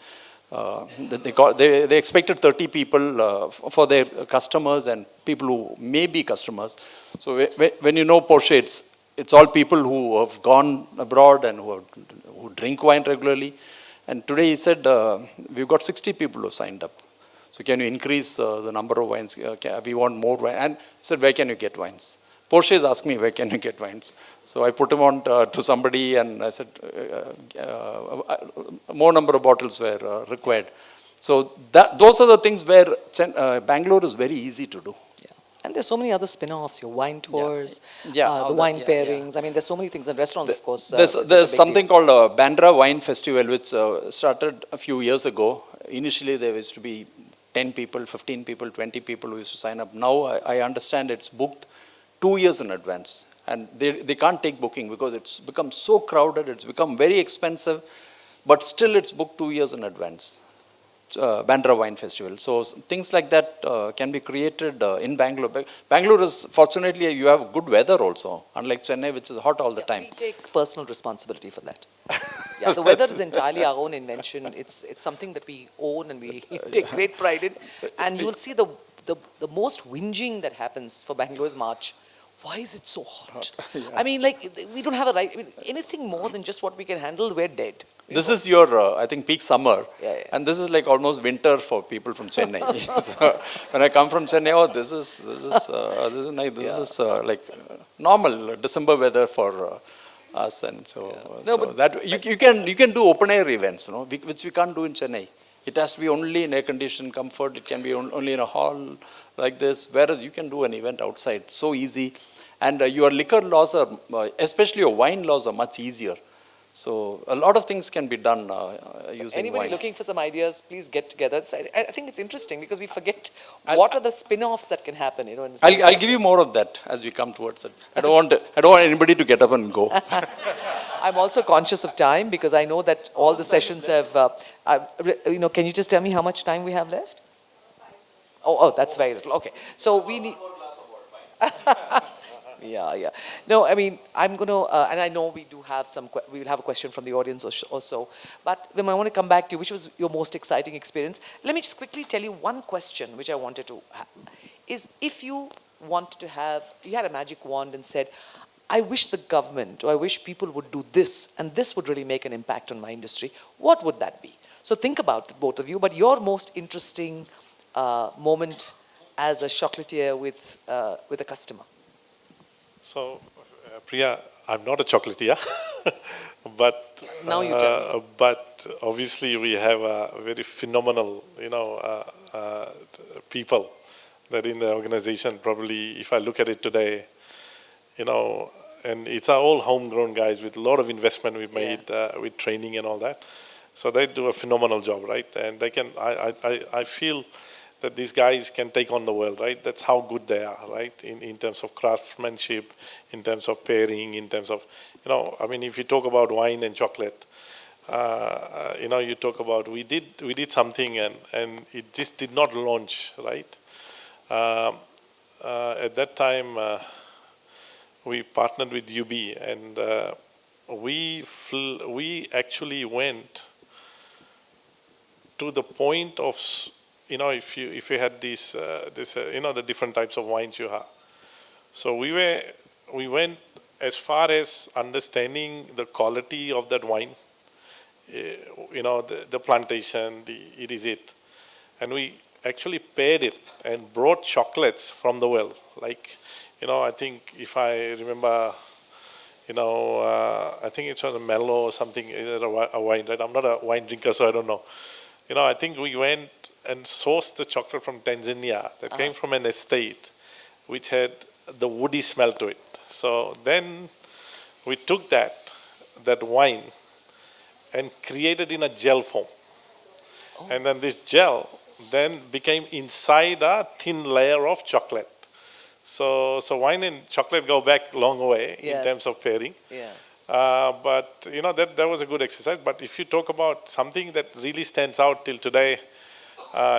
They expected 30 people for their customers and people who may be customers. So when you know Porsche, it's all people who have gone abroad and who drink wine regularly. And today he said, we've got 60 people who signed up. So can you increase the number of wines? We want more wine. And he said, where can you get wines? Porsche is asking me, where can you get wines? So I put him on to somebody and I said, more number of bottles were required. So those are the things where Bangalore is very easy to do. Yeah. And there's so many other spin-offs, your wine tours, Yeah. the wine pairings. I mean, there's so many things. And restaurants, of course. There's something called Bandra Wine Festival, which started a few years ago. Initially, there used to be 10 people, 15 people, 20 people who used to sign up. Now I understand it's booked 2 years in advance. And they can't take booking because it's become so crowded, it's become very expensive, but still it's booked 2 years in advance. Bandra Wine Festival. So things like that can be created in Bangalore. Bangalore is, fortunately, you have good weather also, unlike Chennai, which is hot all the time. We take personal responsibility for that. Yeah, the weather is entirely our own invention. It's something that we own and we take great pride in. And you will see the most whinging that happens for Bangalore is March. Why is it so hot? Yeah. I mean, like, we don't have a right. I mean, anything more than just what we can handle, we're dead. This is your, I think, peak summer. Yeah. And this is like almost winter for people from Chennai. So when I come from Chennai, oh, this is nice. This is like normal December weather for us. And but that you can do open air events, which we can't do in Chennai. It has to be only in air-conditioned comfort. It can be only in a hall like this. Whereas you can do an event outside. So easy. And your liquor laws are, especially your wine laws are much easier. So a lot of things can be done using anybody wine. Looking for some ideas, please get together. I think it's interesting because we forget what are the spin-offs that can happen. I'll give you more of that as we come towards it. I don't want anybody to get up and go. I'm also conscious of time because I know that all the sessions have. Can you just tell me how much time we have left? Oh, that's very little. Okay, so we need. Yeah. No, I mean, I'm going to, and I know we do have we will have a question from the audience or so, but Vim, I want to come back to you. Which was your most exciting experience? Let me just quickly tell you one question which I wanted to have, is if you wanted to you had a magic wand and said, I wish the government or I wish people would do this and this would really make an impact on my industry, what would that be? So think about it, both of you, but your most interesting moment as a chocolatier with a customer. So, Priya, I'm not a chocolatier, but now you tell me. But obviously we have a very phenomenal, people that in the organization. Probably, if I look at it today, and it's our all homegrown guys with a lot of investment we've made with training and all that. So they do a phenomenal job, right? And they can. I feel that these guys can take on the world, right? That's how good they are, right? In terms of craftsmanship, in terms of pairing, in terms of, if you talk about wine and chocolate, you talk about, we did something and it just did not launch, right? At that time, we partnered with UB and we actually went to the point of, if you had the different types of wines you have. So we went as far as understanding the quality of that wine, the plantation, and we actually paired it and brought chocolates from the well. Like, I think if I remember, I think it was a Mellow or something, a wine, right? I'm not a wine drinker, so I don't know. I think we went and sourced the chocolate from Tanzania that came from an estate which had the woody smell to it. So then we took that wine and created in a gel form. And then this gel then became inside a thin layer of chocolate. So wine and chocolate go back a long way in terms of pairing. Yeah. But that was a good exercise. But if you talk about something that really stands out till today,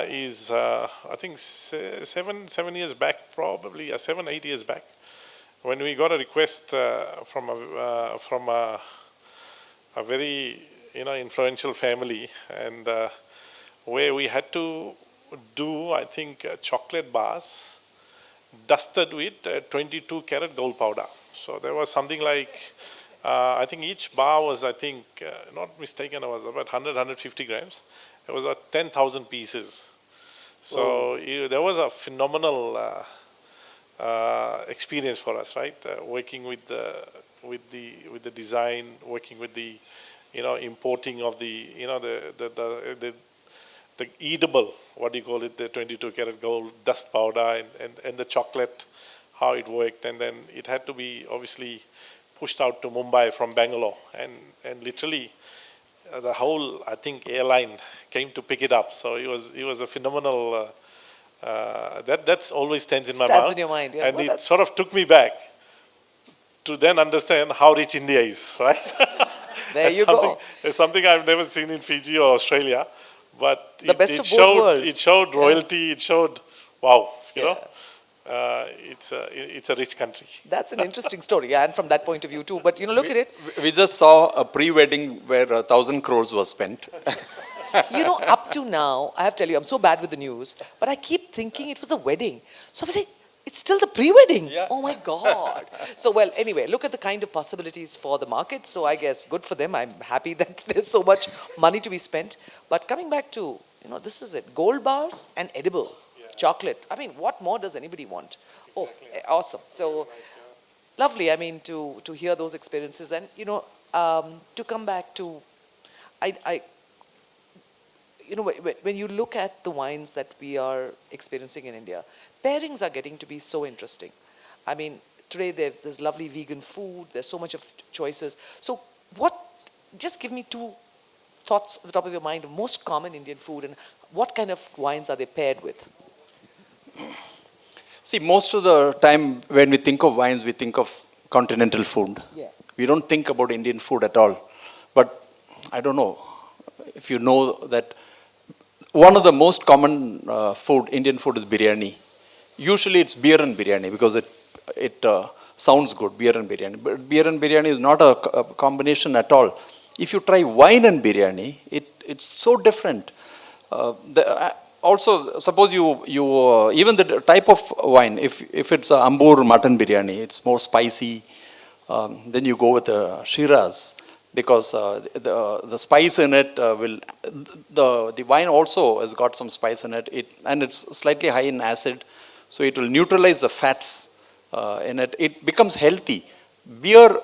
is I think 7 years back, probably 7-8 years back, when we got a request from a very influential family, and where we had to do, I think, chocolate bars dusted with 22 karat gold powder. So there was something like, I think each bar was, I think, not mistaken, it was about 150 grams. It was 10,000 pieces. So there was a phenomenal experience for us, right? Working with the design, working with the importing of the eatable, what do you call it, the 22 karat gold dust powder and the chocolate, how it worked. And then it had to be obviously pushed out to Mumbai from Bangalore, and literally the whole, I think, airline came to pick it up. So it was a phenomenal, that's always stands in my Stands mind. in your mind, yeah. And Well, it sort of took me back to then understand how rich India is, right? There you go. It's something I've never seen in Fiji or Australia, but The best of both worlds. It showed royalty. It showed, wow, you know, it's a rich country. That's an interesting story, and from that point of view too. But look at it. We just saw a pre-wedding where 1,000 crores was spent. Up to now, I have to tell you, I'm so bad with the news, but I keep thinking it was a wedding. So I say, it's still the pre-wedding. Yeah. Oh my God. So, well, anyway, look at the kind of possibilities for the market. So I guess good for them. I'm happy that there's so much money to be spent. But coming back to, this is it. Gold bars and edible chocolate. I mean, what more does anybody want? Oh, awesome. So lovely, I mean, to hear those experiences. And, to come back to, when you look at the wines that we are experiencing in India, pairings are getting to be so interesting. I mean, today there's lovely vegan food, there's so much of choices. So just give me two thoughts at the top of your mind of most common Indian food, and what kind of wines are they paired with? See, most of the time when we think of wines, we think of continental food. Yeah. We don't think about Indian food at all. But I don't know if you know that one of the most common Indian food is biryani. Usually it's beer and biryani because it sounds good, beer and biryani. But beer and biryani is not a combination at all. If you try wine and biryani, it's so different. Also, suppose you even the type of wine, if it's a Ambur mutton biryani, it's more spicy. Then you go with the Shiraz, because the spice in it the wine also has got some spice in it, and it's slightly high in acid, so it will neutralize the fats in it. It becomes healthy. Beer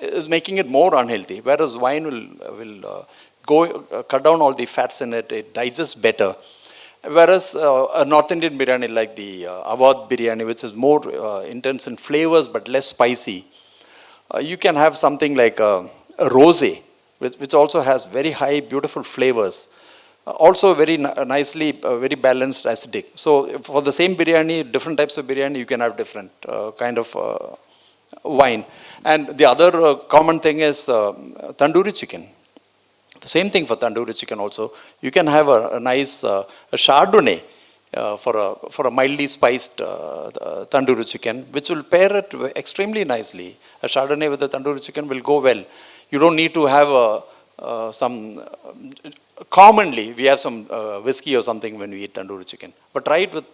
is making it more unhealthy, whereas wine will cut down all the fats in it. It digests better. Whereas a North Indian biryani like the Awadh biryani, which is more intense in flavors but less spicy, you can have something like a rosé, which also has very high, beautiful flavors. Also very nicely, very balanced acidic. So for the same biryani, different types of biryani, you can have different kind of wine. And the other common thing is tandoori chicken. The same thing for tandoori chicken also. You can have a nice Chardonnay for a mildly spiced tandoori chicken, which will pair it extremely nicely. A Chardonnay with the tandoori chicken will go well. You don't need to have commonly we have some whiskey or something when we eat tandoori chicken. But try it with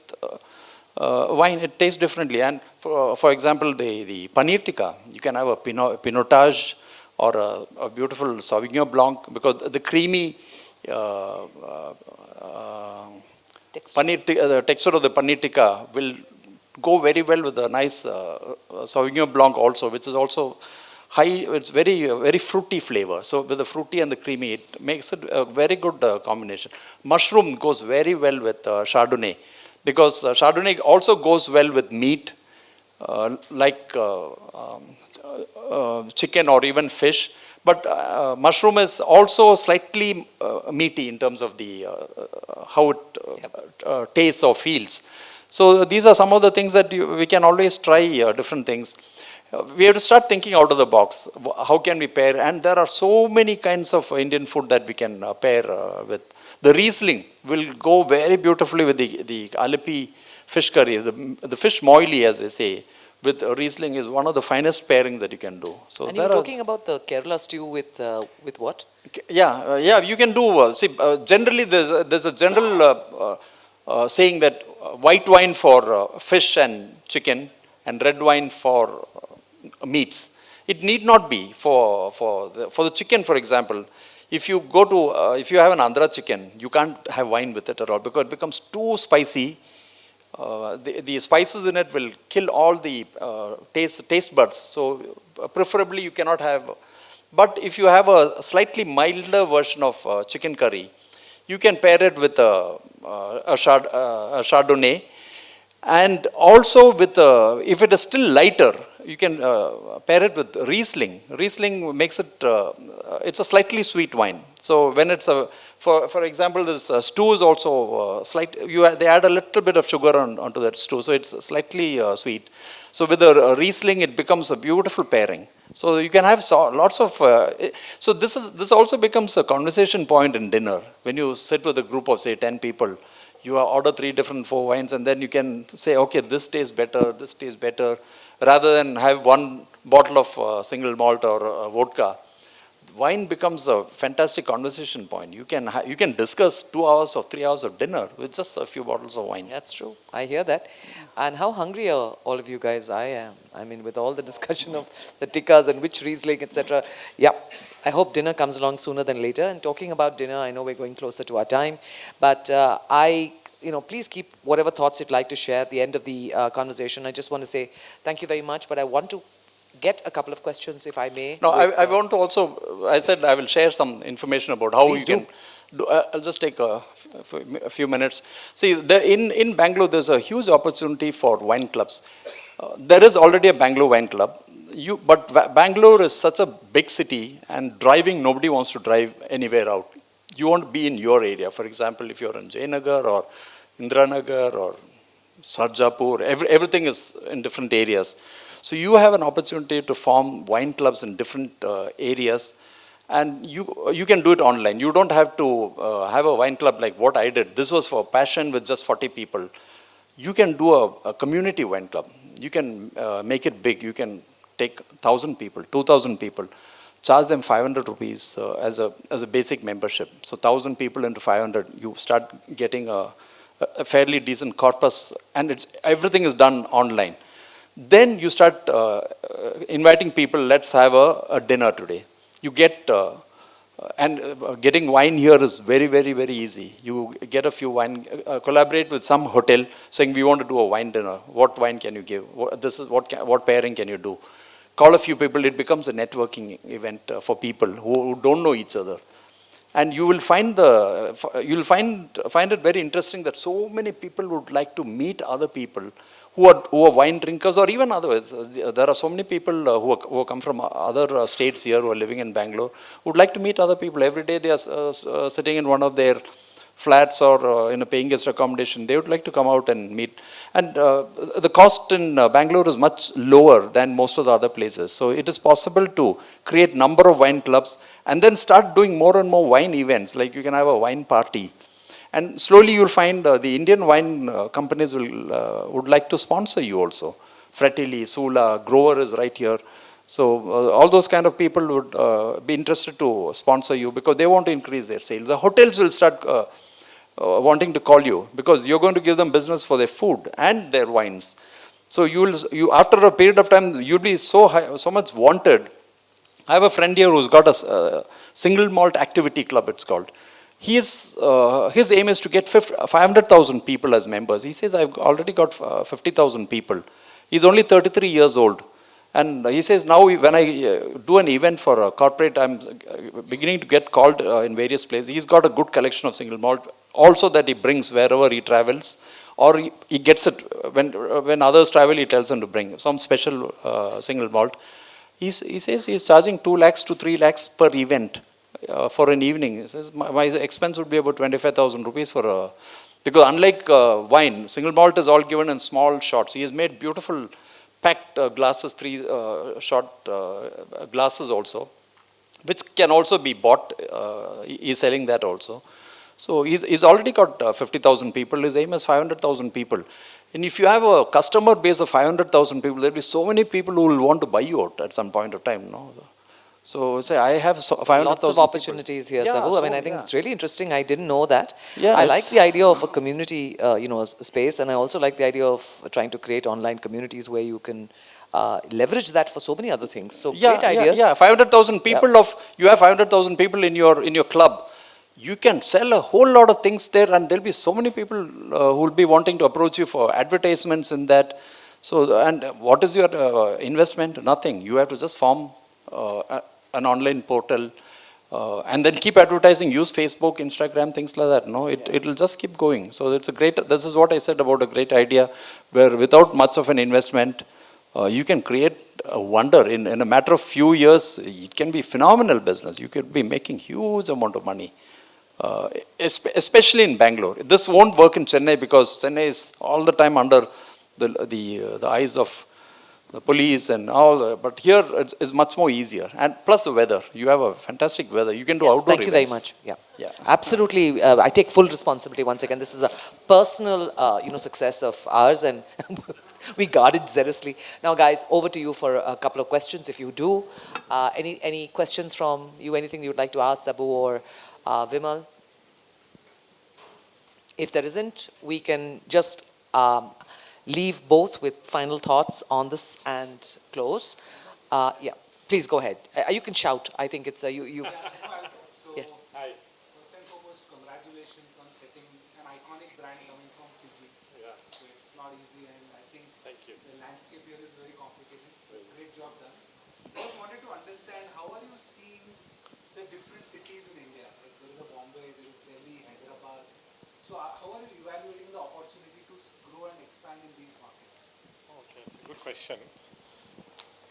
wine, it tastes differently. And for example, the paneer tikka, you can have a pinotage or a beautiful Sauvignon Blanc, because the creamy the texture of the paneer tikka will go very well with a nice Sauvignon Blanc also, which is also high, it's very fruity flavor. So with the fruity and the creamy, it makes it a very good combination. Mushroom goes very well with Chardonnay, because Chardonnay also goes well with meat, like chicken or even fish. But mushroom is also slightly meaty in terms of the how it tastes or feels. So these are some of the things that we can always try different things. We have to start thinking out of the box. How can we pair? And there are so many kinds of Indian food that we can pair with. The Riesling will go very beautifully with the Alipi fish curry, the fish moily, as they say. With Riesling is one of the finest pairings that you can do. So and you're talking about the Kerala stew with what? Yeah, you can do. Generally there's a general saying that white wine for fish and chicken and red wine for meats. It need not be for the chicken, for example. If you go to if you have an Andhra chicken, you can't have wine with it at all because it becomes too spicy. The spices in it will kill all the taste buds. So preferably you cannot have. But if you have a slightly milder version of chicken curry, you can pair it with a Chardonnay, and also with if it is still lighter, you can pair it with Riesling. Riesling makes it it's a slightly sweet wine. So when it's for example, this stew is also they add a little bit of sugar onto that stew, so it's slightly sweet. So with the Riesling, it becomes a beautiful pairing. So you can have lots of. So this also becomes a conversation point in dinner when you sit with a group of say 10 people. You order 3 different 4 wines, and then you can say, okay, this tastes better, rather than have one bottle of single malt or vodka. Wine becomes a fantastic conversation point. You can discuss 2 hours or 3 hours of dinner with just a few bottles of wine. That's true. I hear that. And how hungry are all of you guys? I am. I mean, with all the discussion of the tikkas and which Riesling, etc. Yeah. I hope dinner comes along sooner than later. And talking about dinner, I know we're going closer to our time, but please keep whatever thoughts you'd like to share at the end of the conversation. I just want to say thank you very much, but I want to get a couple of questions, if I may. No, I want to also, I said I will share some information about how you can do. I'll just take a few minutes. See, in Bangalore, there's a huge opportunity for wine clubs. There is already a Bangalore Wine Club. But Bangalore is such a big city, and driving, nobody wants to drive anywhere out. You want to be in your area. For example, if you're in Jayanagar or Indranagar or Sarjapur, everything is in different areas. So you have an opportunity to form wine clubs in different areas, and you can do it online. You don't have to have a wine club like what I did. This was for passion with just 40 people. You can do a community wine club. You can make it big. You can take 1,000 people, 2,000 people, charge them 500 rupees as a basic membership. So 1,000 people into 500, you start getting a fairly decent corpus, and everything is done online. Then you start inviting people, let's have a dinner today. You get, getting wine here is very, very, very easy. You get a few wine, collaborate with some hotel saying we want to do a wine dinner. What wine can you give? What pairing can you do? Call a few people. It becomes a networking event for people who don't know each other. And you will find it very interesting that so many people would like to meet other people who are wine drinkers or even otherwise. There are so many people who come from other states here who are living in Bangalore who would like to meet other people. Every day they are sitting in one of their flats or in a paying guest accommodation. They would like to come out and meet. And the cost in Bangalore is much lower than most of the other places. So it is possible to create number of wine clubs and then start doing more and more wine events. Like you can have a wine party. And slowly you'll find the Indian wine companies would like to sponsor you also. Fratelli, Sula, Grover is right here. So all those kind of people would be interested to sponsor you because they want to increase their sales. The hotels will start wanting to call you because you're going to give them business for their food and their wines. So you after a period of time, you'll be so much wanted. I have a friend here who's got a single malt activity club, it's called. his aim is to get 500,000 people as members. He says, I've already got 50,000 people. He's only 33 years old. And he says, now when I do an event for a corporate, I'm beginning to get called in various places. He's got a good collection of single malt, also that he brings wherever he travels, or he gets it, when others travel, he tells them to bring some special single malt. He says he's charging 2 lakhs to 3 lakhs per event for an evening. He says, my expense would be about 25,000 rupees for a, because unlike wine, single malt is all given in small shots. He has made beautiful packed glasses, 3 short glasses also, which can also be bought. He's selling that also. So he's already got 50,000 people. His aim is 500,000 people. And if you have a customer base of 500,000 people, there'll be so many people who will want to buy you out at some point of time. No? So say I have 500,000. Lots of opportunities here, Yeah, Sabu. I mean, so, I think yeah. it's really interesting. I didn't know that. Yeah, I like the idea of a community, space, and I also like the idea of trying to create online communities where you can leverage that for so many other things. So great ideas. Yeah, 500,000 people you have 500,000 people in your club. You can sell a whole lot of things there, and there'll be so many people who will be wanting to approach you for advertisements in that. So, and what is your investment? Nothing. You have to just form an online portal and then keep advertising. Use Facebook, Instagram, things like that. No, it'll just keep going. So it's a great. This is what I said about a great idea, where without much of an investment, you can create a wonder in a matter of few years. It can be phenomenal business. You could be making huge amount of money. Especially in Bangalore. This won't work in Chennai because Chennai is all the time under the eyes of the police and all. But here it's much more easier. And plus the weather. You have a fantastic weather. You can do outdoor Thank you very events. much. Yeah. Absolutely. I take full responsibility once again. This is a personal, success of ours, and we guard it zealously. Now, guys, over to you for a couple of questions, if you do. Any questions from you? Anything you would like to ask Sabu or Vimal? If there isn't, we can just leave both with final thoughts on this and close. Yeah, please go ahead. You can shout. I think it's you. So, Yeah. first and foremost, congratulations on setting an iconic brand coming from Fiji. Yeah. So it's not easy, and I think Thank you. the landscape here is very complicated. Great job done. Just wanted to understand, how are you seeing the different cities in India? Like there is a Bombay, there is Delhi, Hyderabad. So how are you evaluating the opportunity to grow and expand in these markets? Okay, it's a good question.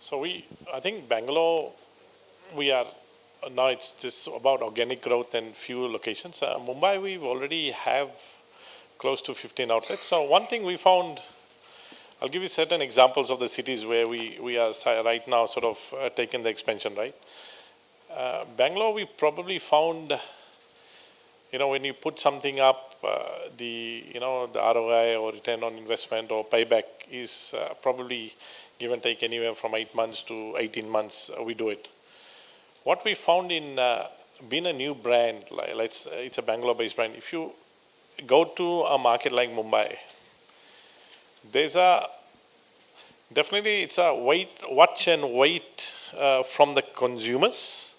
So I think Bangalore, now it's just about organic growth and few locations. Mumbai, we already have close to 15 outlets. So one thing we found, I'll give you certain examples of the cities where we are right now sort of taking the expansion, right? Bangalore, we probably found, when you put something up, the ROI or return on investment or payback is probably give and take anywhere from 8 months to 18 months, we do it. What we found in being a new brand, it's a Bangalore-based brand. If you go to a market like Mumbai, it's a watch and wait from the consumers.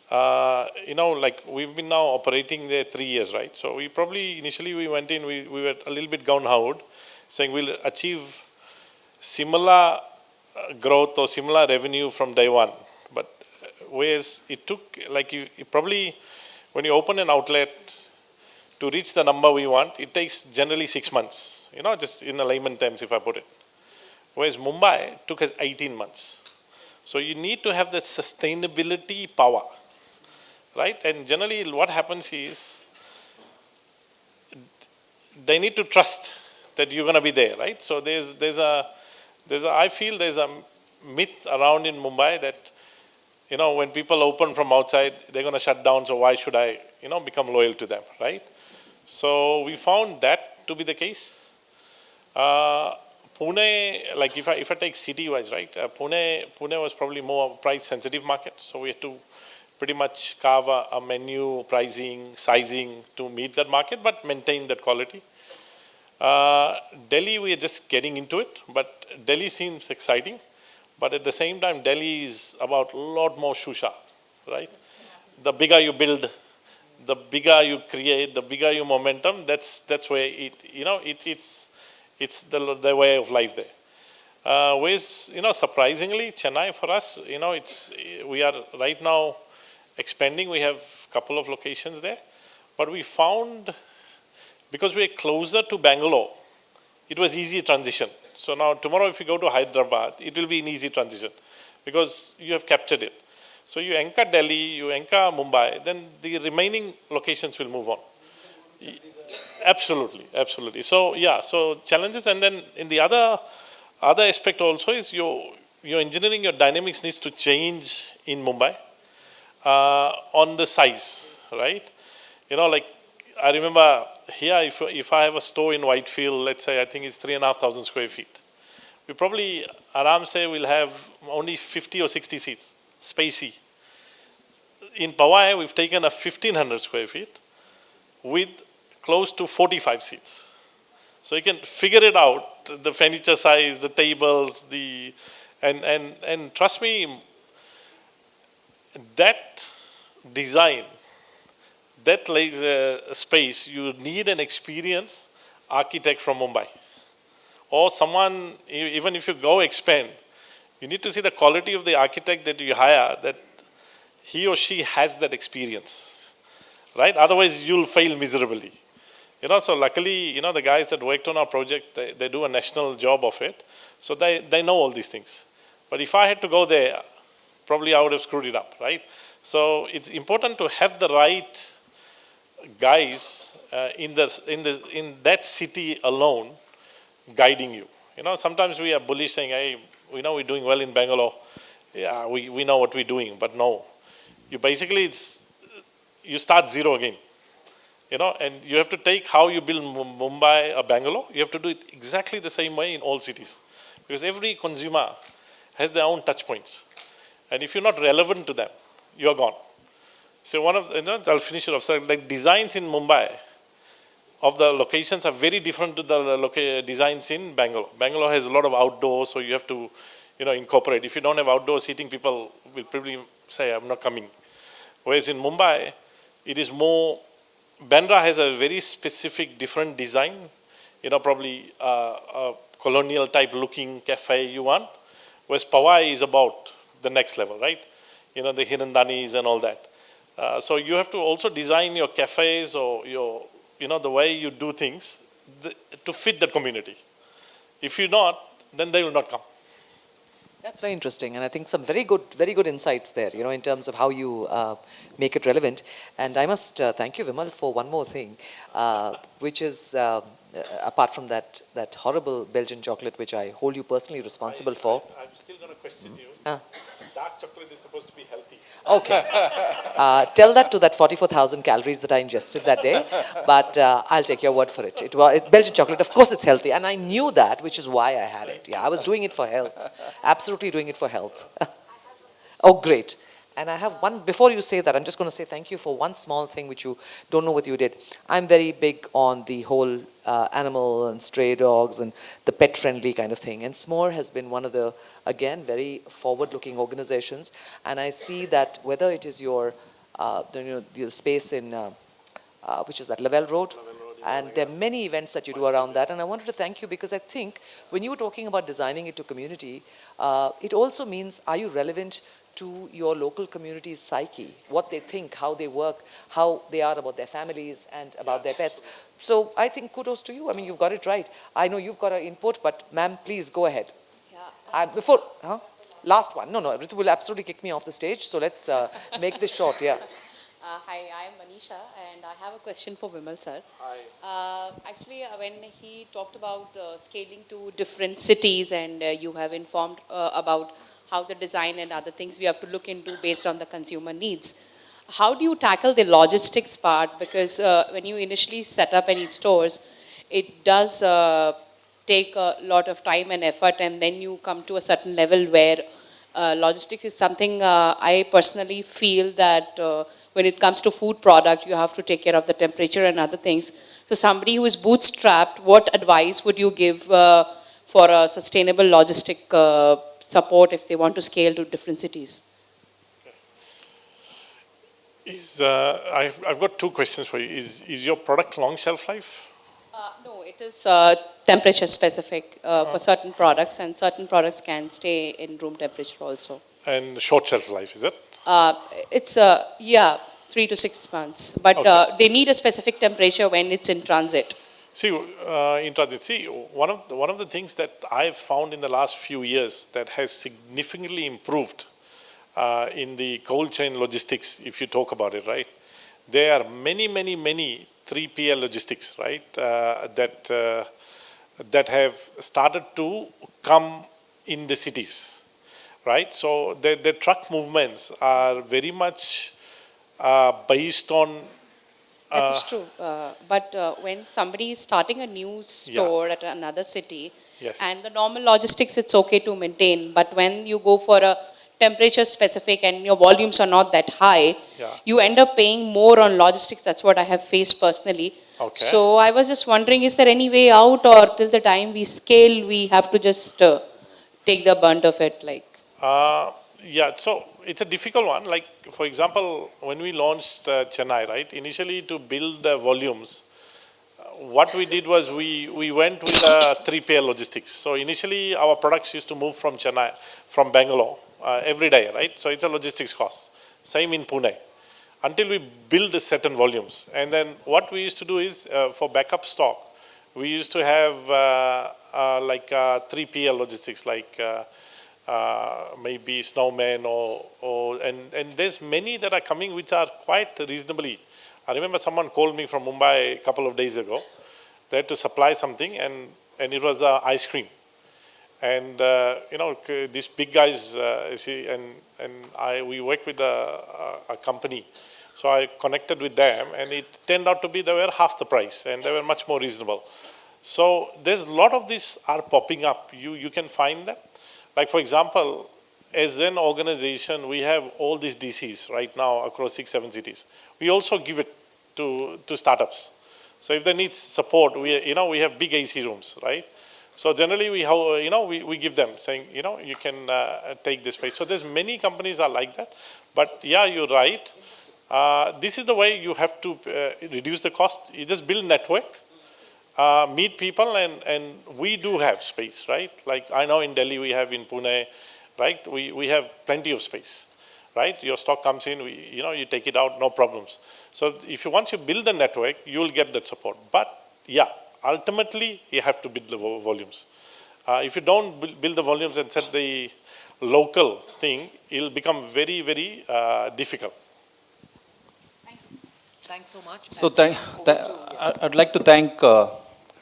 We've been now operating there 3 years, right? So initially we went in, we were a little bit gun-ho, saying we'll achieve similar growth or similar revenue from day one. But whereas it took, when you open an outlet, to reach the number we want, it takes generally 6 months, just in a layman terms if I put it. Whereas Mumbai took us 18 months. So you need to have the sustainability power, right? And generally what happens is, they need to trust that you're going to be there, right? So I feel there's a myth around in Mumbai that, when people open from outside, they're going to shut down, so why should I, become loyal to them, right? So we found that to be the case. Pune, if I take city-wise, right? Pune was probably more price-sensitive market, so we had to pretty much carve a menu, pricing, sizing to meet that market, but maintain that quality. Delhi, we are just getting into it, but Delhi seems exciting. But at the same time, Delhi is about a lot more shusha, right? The bigger you build, the bigger you create, the bigger your momentum. That's where it's the way of life there. Whereas, surprisingly, Chennai for us, we are right now expanding. We have a couple of locations there, but we found, because we are closer to Bangalore, it was easy transition. So now tomorrow if you go to Hyderabad, it will be an easy transition because you have captured it. So you anchor Delhi, you anchor Mumbai, then the remaining locations will move on. Absolutely, absolutely. So yeah, so challenges, and then in the other aspect also is your engineering, your dynamics needs to change in Mumbai on the size, right? Like I remember here, if I have a store in Whitefield, let's say I think it's 3,500 square feet, we probably aram say will have only 50 or 60 seats, spacey. In Powai, we've taken a 1,500 square feet with close to 45 seats. So you can figure it out, the furniture size, the tables, and trust me, that design, that space, you need an experienced architect from Mumbai. Or someone, even if you go expand, you need to see the quality of the architect that you hire, that he or she has that experience, right? Otherwise, you'll fail miserably. So luckily, the guys that worked on our project, they do a national job of it. So they know all these things. But if I had to go there, probably I would have screwed it up, right? So it's important to have the right guys in that city alone guiding you. Sometimes we are bullish saying, hey, we know we're doing well in Bangalore. Yeah, we know what we're doing, but no. You basically, you start zero again. And you have to take how you build Mumbai or Bangalore, you have to do it exactly the same way in all cities. Because every consumer has their own touch points. And if you're not relevant to them, you're gone. So I'll finish it off. So like designs in Mumbai of the locations are very different to the designs in Bangalore. Bangalore has a lot of outdoors, so you have to, incorporate. If you don't have outdoor seating, people will probably say, I'm not coming. Whereas in Mumbai, it is more, Bandra has a very specific different design, probably a colonial type looking cafe you want. Whereas Powai is about the next level, right? The Hirandanis and all that. So you have to also design your cafes or the way you do things to fit the community. If you're not, then they will not come. That's very interesting, and I think some very good insights there, in terms of how you make it relevant. And I must thank you, Vimal, for one more thing, which is, apart from that horrible Belgian chocolate, which I hold you personally responsible for. I'm still going to question you. Dark chocolate is supposed to be healthy. Okay. Tell that to that 44,000 calories that I ingested that day, but I'll take your word for it. It's Belgian chocolate, of course it's healthy, and I knew that, which is why I had it. Yeah, I was doing it for health, absolutely doing it for health. Oh, great. And I have one, before you say that, I'm just going to say thank you for one small thing which you don't know what you did. I'm very big on the whole animal and stray dogs and the pet-friendly kind of thing. And SMOOR has been one of the, again, very forward-looking organizations. And I see that whether it is your space in, which is that Lavelle Road, and there are many events that you do around that. And I wanted to thank you because I think when you were talking about designing it to community, it also means, are you relevant to your local community's psyche, what they think, how they work, how they are about their families and about their pets. So I think kudos to you. I mean, you've got it right. I know you've got an input, but ma'am, please go ahead. Yeah. Last one. No, Ritu will absolutely kick me off the stage. So let's make this short, yeah. Hi, I am Manisha and I have a question for Vimal sir. Hi. Actually, when he talked about scaling to different cities and you have informed about how the design and other things we have to look into based on the consumer needs. How do you tackle the logistics part? Because when you initially set up any stores, it does take a lot of time and effort, and then you come to a certain level where logistics is something I personally feel that when it comes to food product, you have to take care of the temperature and other things. So somebody who is bootstrapped, what advice would you give for a sustainable logistic support if they want to scale to different cities? I've got two questions for you. Is your product long shelf life? No, it is temperature specific for certain products, and certain products can stay in room temperature also. And short shelf life, is it? It's, yeah, 3 to 6 months, but Okay. they need a specific temperature when it's in transit. See, in transit, see, one of the things that I've found in the last few years that has significantly improved in the cold chain logistics, if you talk about it, right? There are many 3PL logistics, right, that have started to come in the cities, right? So the truck movements are very much based on. That is true. But when somebody is starting a new store at another city, Yes. and the normal logistics, it's okay to maintain. But when you go for a temperature specific and your volumes are not that high, you end up paying more on logistics. That's what I have faced personally. Okay. So I was just wondering, is there any way out, or till the time we scale, we have to just take the brunt of it? Like. Yeah, so it's a difficult one. Like, for example, when we launched Chennai, right, initially to build the volumes, what we did was we went with 3PL logistics. So initially our products used to move from Chennai, from Bangalore every day, right? So it's a logistics cost. Same in Pune. Until we build certain volumes. And then what we used to do is for backup stock, we used to have like 3PL logistics, like maybe Snowman and there's many that are coming which are quite reasonably. I remember someone called me from Mumbai a couple of days ago. They had to supply something and it was ice cream. And you know, these big guys, we work with a company. So I connected with them and it turned out to be they were half the price and they were much more reasonable. So there's a lot of these are popping up. You can find that. Like, for example, as an organization, we have all these DCs right now across 6-7 cities. We also give it to startups. So if they need support, we have big AC rooms, right? So generally we give them saying, you can take this space. So there's many companies are like that. But yeah, you're right. This is the way you have to reduce the cost. You just build network. Meet people and we do have space, right? Like I know in Delhi we have in Pune, right? We have plenty of space, right? Your stock comes in, you take it out, no problems. So once you build the network, you'll get that support. But yeah, ultimately you have to build the volumes. If you don't build the volumes and set the local thing, it'll become very difficult. Thanks so much. So I'd like to thank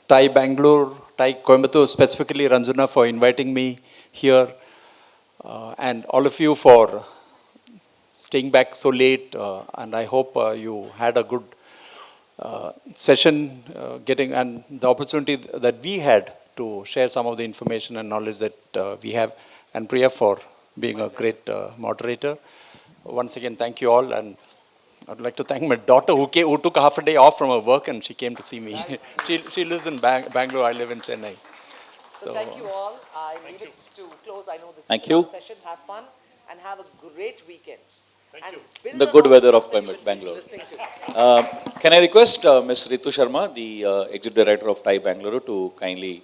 TAI Bangalore, TAI Coimbatore, specifically Ranjana for inviting me here, and all of you for staying back so late. And I hope you had a good session, and the opportunity that we had to share some of the information and knowledge that we have, and Priya for being a great moderator. Once again, thank you all, and I'd like to thank my daughter who took half a day off from her work and she came to see me. She lives in Bangalore, I live in Chennai. So thank you all. I leave it to close. I know this Thank is you. the last session. Have fun and have a great weekend. Thank you. Build The the good weather knowledge of that you will be Bangalore. listening to. Can I request Ms. Ritu Sharma, the Executive Director of TAI Bangalore, to kindly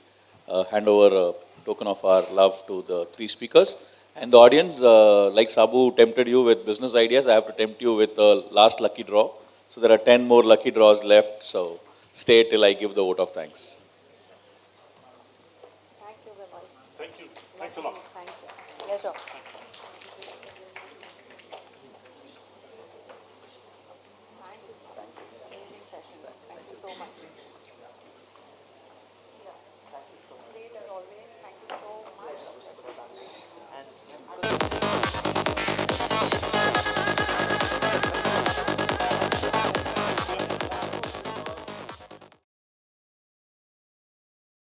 hand over a token of our love to the three speakers. And the audience, like Sabu tempted you with business ideas, I have to tempt you with the last lucky draw. So there are 10 more lucky draws left. So stay till I give the vote of thanks. Thank you, Vimal. Thank you. Thanks a lot. Thank you. Pleasure.